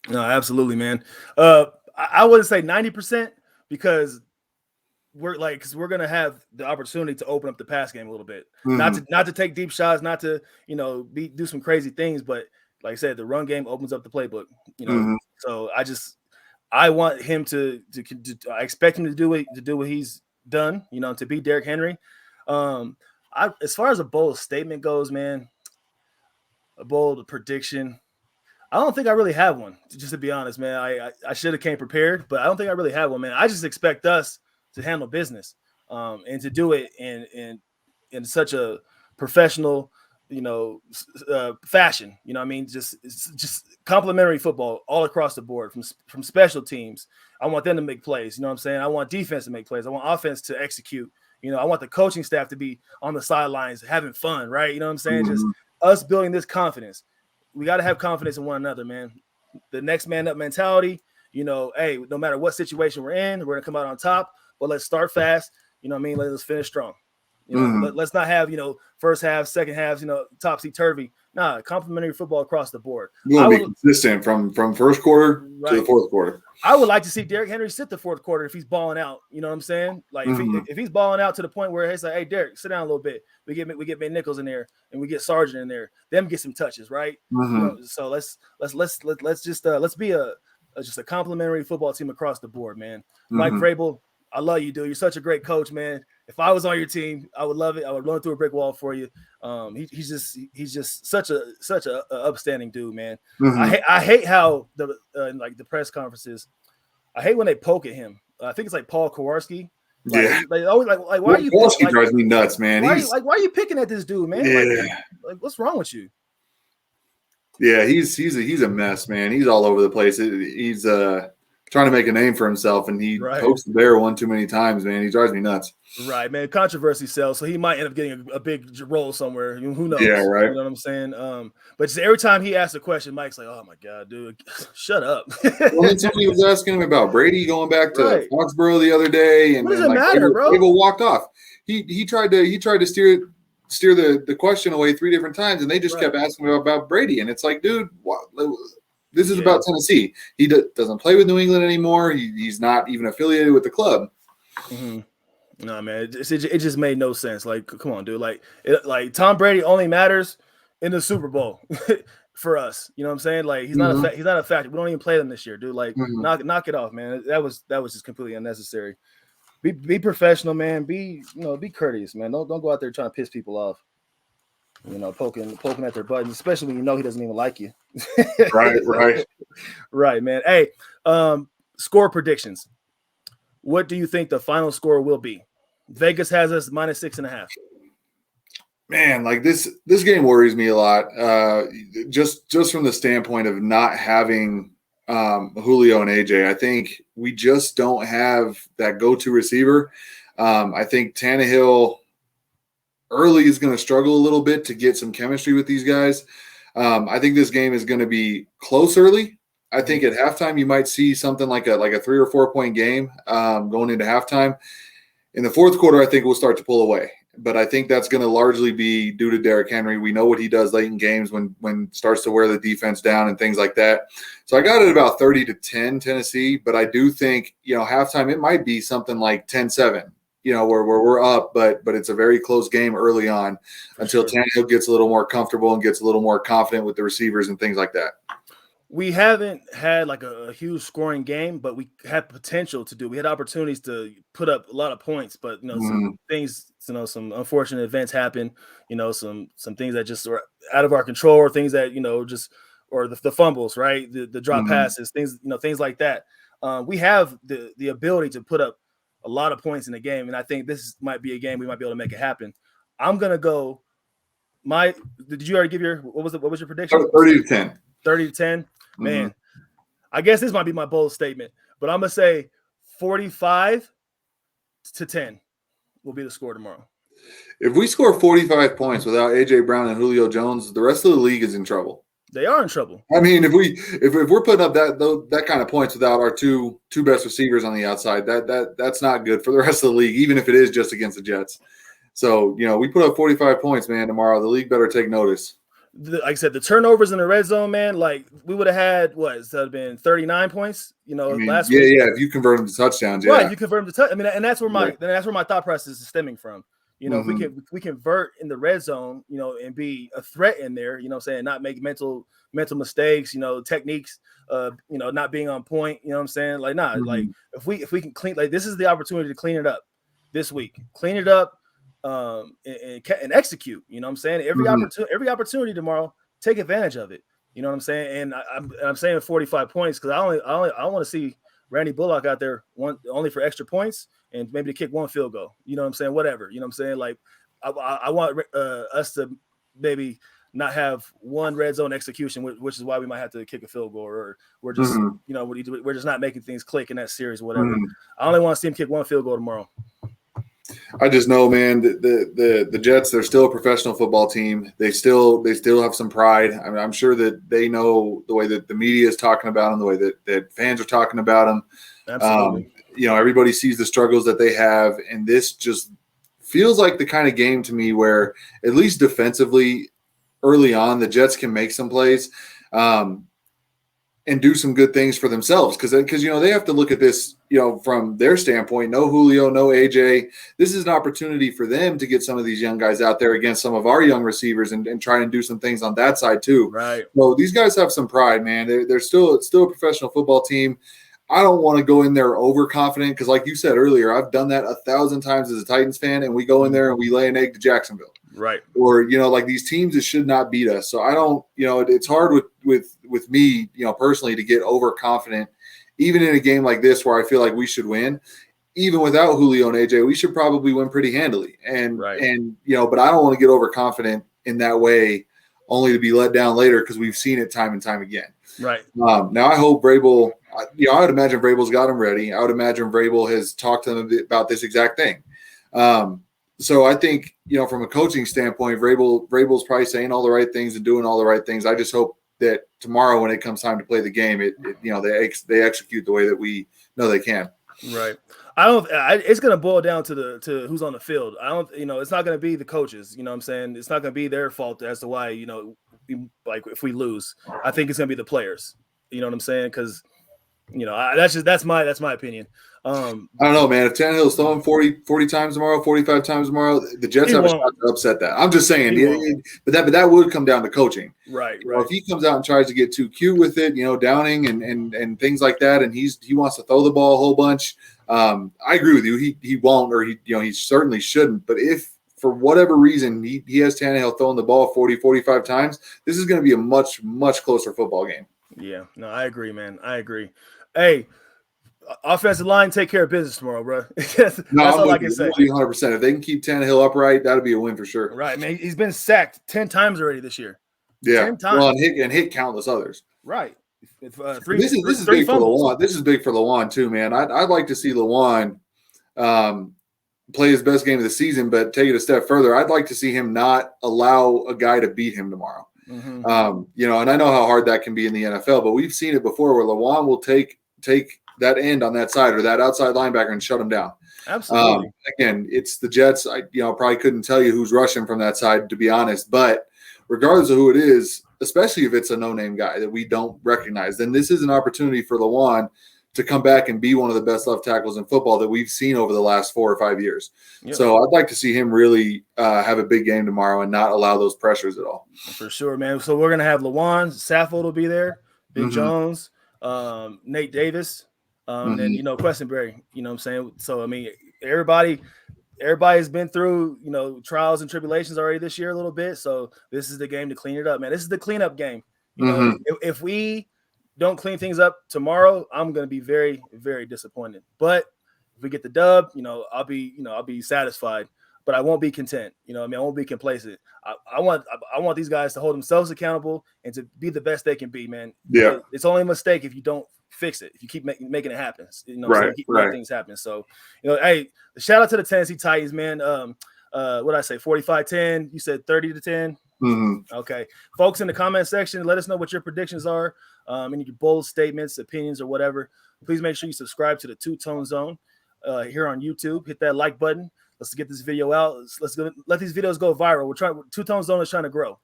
No, absolutely, man. I wouldn't say 90% because we're going to have the opportunity to open up the pass game a little bit, not to take deep shots, not to, do some crazy things. But like I said, the run game opens up the playbook, So I want him I expect him to do what he's done, to beat Derrick Henry. As far as a bold statement goes, man, a bold prediction, I don't think I really have one, just to be honest, man. I should have came prepared, but I don't think I really have one, man. I just expect us to handle business, and to do it in such a professional, fashion. I mean, just complimentary football all across the board, from special teams. I want them to make plays. You know what I'm saying? I want defense to make plays. I want offense to execute. I want the coaching staff to be on the sidelines having fun, right? You know what I'm saying? Just us building this confidence. We got to have confidence in one another, man. The next man up mentality. Hey, no matter what situation we're in, we're gonna come out on top. But let's start fast. You know what I mean? Let's finish strong. Let's not have, first half, second halves, topsy-turvy. Nah, complimentary football across the board. You want to be consistent from first quarter to the fourth quarter. I would like to see Derrick Henry sit the fourth quarter if he's balling out. You know what I'm saying? Like if he's balling out to the point where he's like, hey, Derrick, sit down a little bit. We get McNichols in there and we get Sargent in there. Them get some touches, right? So let's be just a complimentary football team across the board, man. Mike Vrabel, I love you, dude. You're such a great coach, man. If I was on your team, I would love it. I would run through a brick wall for you. He's just such a upstanding dude, man. I hate how the press conferences. I hate when they poke at him. I think it's like Paul Kowarski. They always like why are you? Kowarski drives me nuts, man. Why are you picking at this dude, man? Yeah. Like what's wrong with you? Yeah, he's a mess, man. He's all over the place. He's trying to make a name for himself, and he pokes the bear one too many times, man. He drives me nuts. Right, man. Controversy sells, so he might end up getting a big role somewhere. Who knows? Yeah, right. You know what I'm saying? But just every time he asks a question, Mike's like, "Oh my god, dude, shut up." Well, then somebody was asking him about Brady going back to Foxborough the other day, and what does it matter, bro? People walked off. He tried to steer the question away 3 different times, and they just kept asking him about Brady, and it's like, dude, what? This is about Tennessee. He doesn't play with New England anymore. He's not even affiliated with the club. No, man, it just made no sense. Like, come on, dude. Like Tom Brady only matters in the Super Bowl for us. You know what I'm saying? Like, he's not a factor. We don't even play them this year, dude. Like, knock it off, man. That was just completely unnecessary. Be professional, man. Be courteous, man. Don't go out there trying to piss people off. Poking at their buttons, especially when he doesn't even like you. Right, man. Hey, score predictions. What do you think the final score will be? Vegas has us -6.5. Man, like this game worries me a lot. Just from the standpoint of not having Julio and AJ. I think we just don't have that go-to receiver. I think Tannehill early is going to struggle a little bit to get some chemistry with these guys. I think this game is going to be close early. I think at halftime you might see something like a 3 or 4 point game going into halftime. In the fourth quarter, I think we'll start to pull away. But I think that's going to largely be due to Derrick Henry. We know what he does late in games when starts to wear the defense down and things like that. So I got it about 30-10 Tennessee, but I do think, halftime it might be something like 10-7. Where we're up, but it's a very close game early on until Tannehill gets a little more comfortable and gets a little more confident with the receivers and things like that. We haven't had like a huge scoring game, but we had potential to do. We had opportunities to put up a lot of points, but some things, some unfortunate events happen. Some things that just are out of our control, or things that or the fumbles, right? The drop passes, things like that. We have the ability to put up a lot of points in the game, and I think this might be a game we might be able to make it happen. I'm gonna go. Did you already give your what was your prediction? 30-10. 30-10. Man, I guess this might be my bold statement, but I'm gonna say 45-10 will be the score tomorrow. If we score 45 points without AJ Brown and Julio Jones, the rest of the league is in trouble. They are in trouble. I mean, if we're putting up that kind of points without our two best receivers on the outside, that's not good for the rest of the league, even if it is just against the Jets. So, we put up 45 points, man, tomorrow. The league better take notice. Like I said, the turnovers in the red zone, man, like we would have had that would have been 39 points, last week. Yeah, if you convert them to touchdowns, yeah. Right, you convert them to touchdowns. I mean, and that's where my thought process is stemming from. If we convert in the red zone, and be a threat in there, saying not make mental mistakes, techniques, not being on point, like if we can clean, like this is the opportunity to clean it up this week, clean it up, and execute. Every opportunity tomorrow, take advantage of it. You know what I'm saying? And I'm saying 45 points because I want to see Randy Bullock out there only for extra points and maybe to kick one field goal. You know what I'm saying? Whatever. You know what I'm saying? Like I want us to maybe not have one red zone execution, which is why we might have to kick a field goal, or we're just we're just not making things click in that series, whatever. I only want to see him kick one field goal tomorrow. I just know, man, the Jets, they're still a professional football team. They still have some pride. I mean, I'm sure that they know the way that the media is talking about them, the way that fans are talking about them. Absolutely. Everybody sees the struggles that they have, and this just feels like the kind of game to me where, at least defensively, early on, the Jets can make some plays and do some good things for themselves because they have to look at this from their standpoint. No Julio, no AJ. This is an opportunity for them to get some of these young guys out there against some of our young receivers and try and do some things on that side too. Right. So these guys have some pride, man. They're still a professional football team. I don't want to go in there overconfident because, like you said earlier, I've done that 1,000 times as a Titans fan, and we go in there and we lay an egg to Jacksonville. Right. Or, like these teams that should not beat us. So I don't, it's hard with me, personally to get overconfident, even in a game like this where I feel like we should win. Even without Julio and AJ, we should probably win pretty handily. And but I don't want to get overconfident in that way only to be let down later because we've seen it time and time again. Right. Now I hope Vrabel, I would imagine Vrabel's got him ready. I would imagine Vrabel has talked to them about this exact thing. So I think, from a coaching standpoint, Vrabel's probably saying all the right things and doing all the right things. I just hope that tomorrow when it comes time to play the game, they execute the way that we know they can. Right. It's going to boil down to who's on the field. It's not going to be the coaches, you know what I'm saying? It's not going to be their fault as to why, if we lose. I think it's going to be the players. You know what I'm saying? Because, that's my opinion. I don't know, man. If Tannehill's throwing 40 times tomorrow, 45 times tomorrow, the Jets have a shot to upset that. I'm just saying, but that would come down to coaching. Right. If he comes out and tries to get too cute with it, downing and things like that, and he wants to throw the ball a whole bunch, I agree with you. He won't, or he certainly shouldn't. But if for whatever reason he has Tannehill throwing the ball 40, 45 times, this is going to be a much, much closer football game. Yeah. No, I agree, man. I agree. Hey, offensive line, take care of business tomorrow, bro. That's all I can say. 100%. If they can keep Tannehill upright, that'll be a win for sure. Right, man. He's been sacked 10 times already this year. Yeah. 10 times. Well, and hit countless others. Right. This is big for Lawan. This is big for Lawan too, man. I'd like to see Lawan play his best game of the season, but take it a step further. I'd like to see him not allow a guy to beat him tomorrow. Mm-hmm. And I know how hard that can be in the NFL, but we've seen it before where Lawan will take that end on that side or that outside linebacker and shut him down. Absolutely. Again, it's the Jets. I probably couldn't tell you who's rushing from that side, to be honest, but regardless of who it is, especially if it's a no-name guy that we don't recognize, then this is an opportunity for Lawan to come back and be one of the best left tackles in football that we've seen over the last 4 or 5 years. Yep. So I'd like to see him really have a big game tomorrow and not allow those pressures at all. For sure, man. So we're going to have Lawan, Saffold will be there, Big Jones, Nate Davis, and then, Questenberry, you know what I'm saying? So, I mean, everybody's been through, trials and tribulations already this year a little bit. So this is the game to clean it up, man. This is the cleanup game. If we don't clean things up tomorrow, I'm going to be very, very disappointed. But If we get the dub, I'll be satisfied, but I won't be content. I won't be complacent. I want these guys to hold themselves accountable and to be the best they can be, man. Yeah. It's only a mistake if you don't fix it. If you keep making it happen, right, keep making things happen. So, hey, shout out to the Tennessee Titans, man. What did I say? 45-10. You said 30-10. Mm-hmm. Okay, folks, in the comment section, let us know what your predictions are. Any bold statements, opinions, or whatever. Please make sure you subscribe to the Two Tone Zone here on YouTube. Hit that like button. Let's get this video out. Let's go. Let these videos go viral. Two Tone Zone is trying to grow.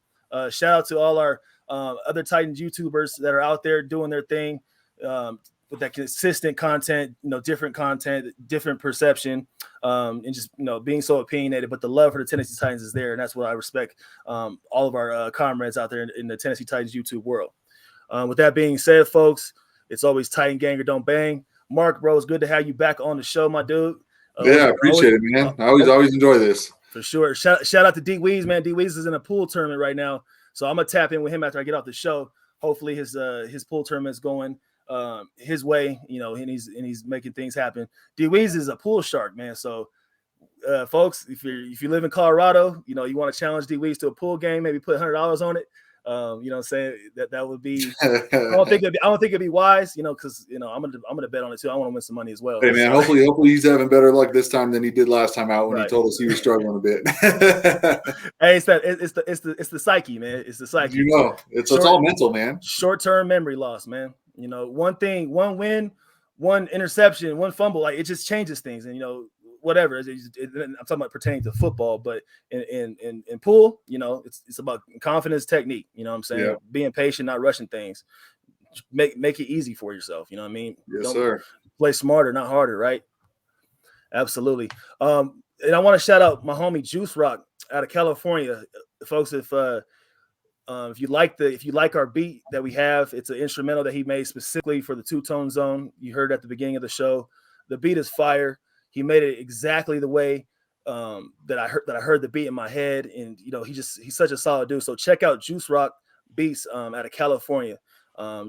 Shout out to all our other Titans YouTubers that are out there doing their thing with that consistent content, different content, different perception, and just being so opinionated. But the love for the Tennessee Titans is there, and that's what I respect. All of our comrades out there in the Tennessee Titans YouTube world. With that being said, folks, it's always Titan Gang or Don't Bang. Mark, bro, it's good to have you back on the show, my dude. Yeah, I appreciate it, man. I always enjoy this. For sure. Shout out to D Weez, man. D Weez is in a pool tournament right now, so I'm gonna tap in with him after I get off the show. Hopefully, his pool tournament's going his way, and he's making things happen. D Weez is a pool shark, man. So, folks, if you live in Colorado, you want to challenge D Weez to a pool game, maybe put $100 on it. You know what I'm saying? That would be I don't think it'd be wise, because I'm gonna bet on it too. I want to win some money as well. Hey man, hopefully he's having better luck this time than he did last time out when he told us he was struggling a bit. Hey, it's the psyche, man. It's the psyche. It's all mental, man. Short-term memory loss, man. One thing, one win, one interception, one fumble, like it just changes things. And whatever. I'm talking about pertaining to football, but in pool, it's about confidence, technique. You know what I'm saying? Yeah. Being patient, not rushing things. Make it easy for yourself. You know what I mean? Yes, sir. Play smarter, not harder, right? Absolutely. And I want to shout out my homie Juice Rock out of California, folks. If you like our beat that we have, it's an instrumental that he made specifically for the Two Tone Zone. You heard at the beginning of the show. The beat is fire. He made it exactly the way that I heard the beat in my head, and he's such a solid dude. So check out Juice Rock Beats out of California.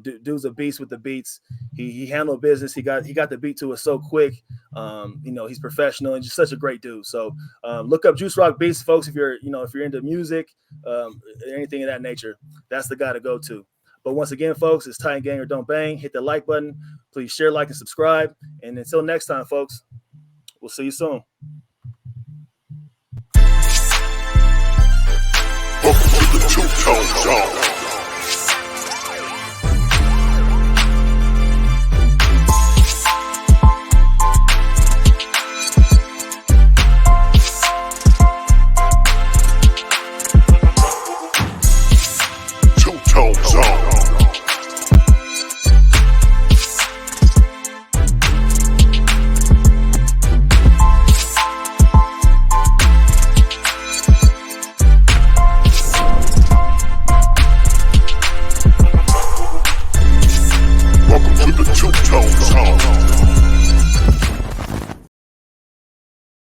Dude's a beast with the beats. He handled business. He got the beat to us so quick. He's professional and just such a great dude. So look up Juice Rock Beats, folks. If you're into music, anything of that nature, that's the guy to go to. But once again, folks, it's Titan Gang or Don't Bang. Hit the like button. Please share, like, and subscribe. And until next time, folks, we'll see you soon. Welcome to the Two Tone Zone.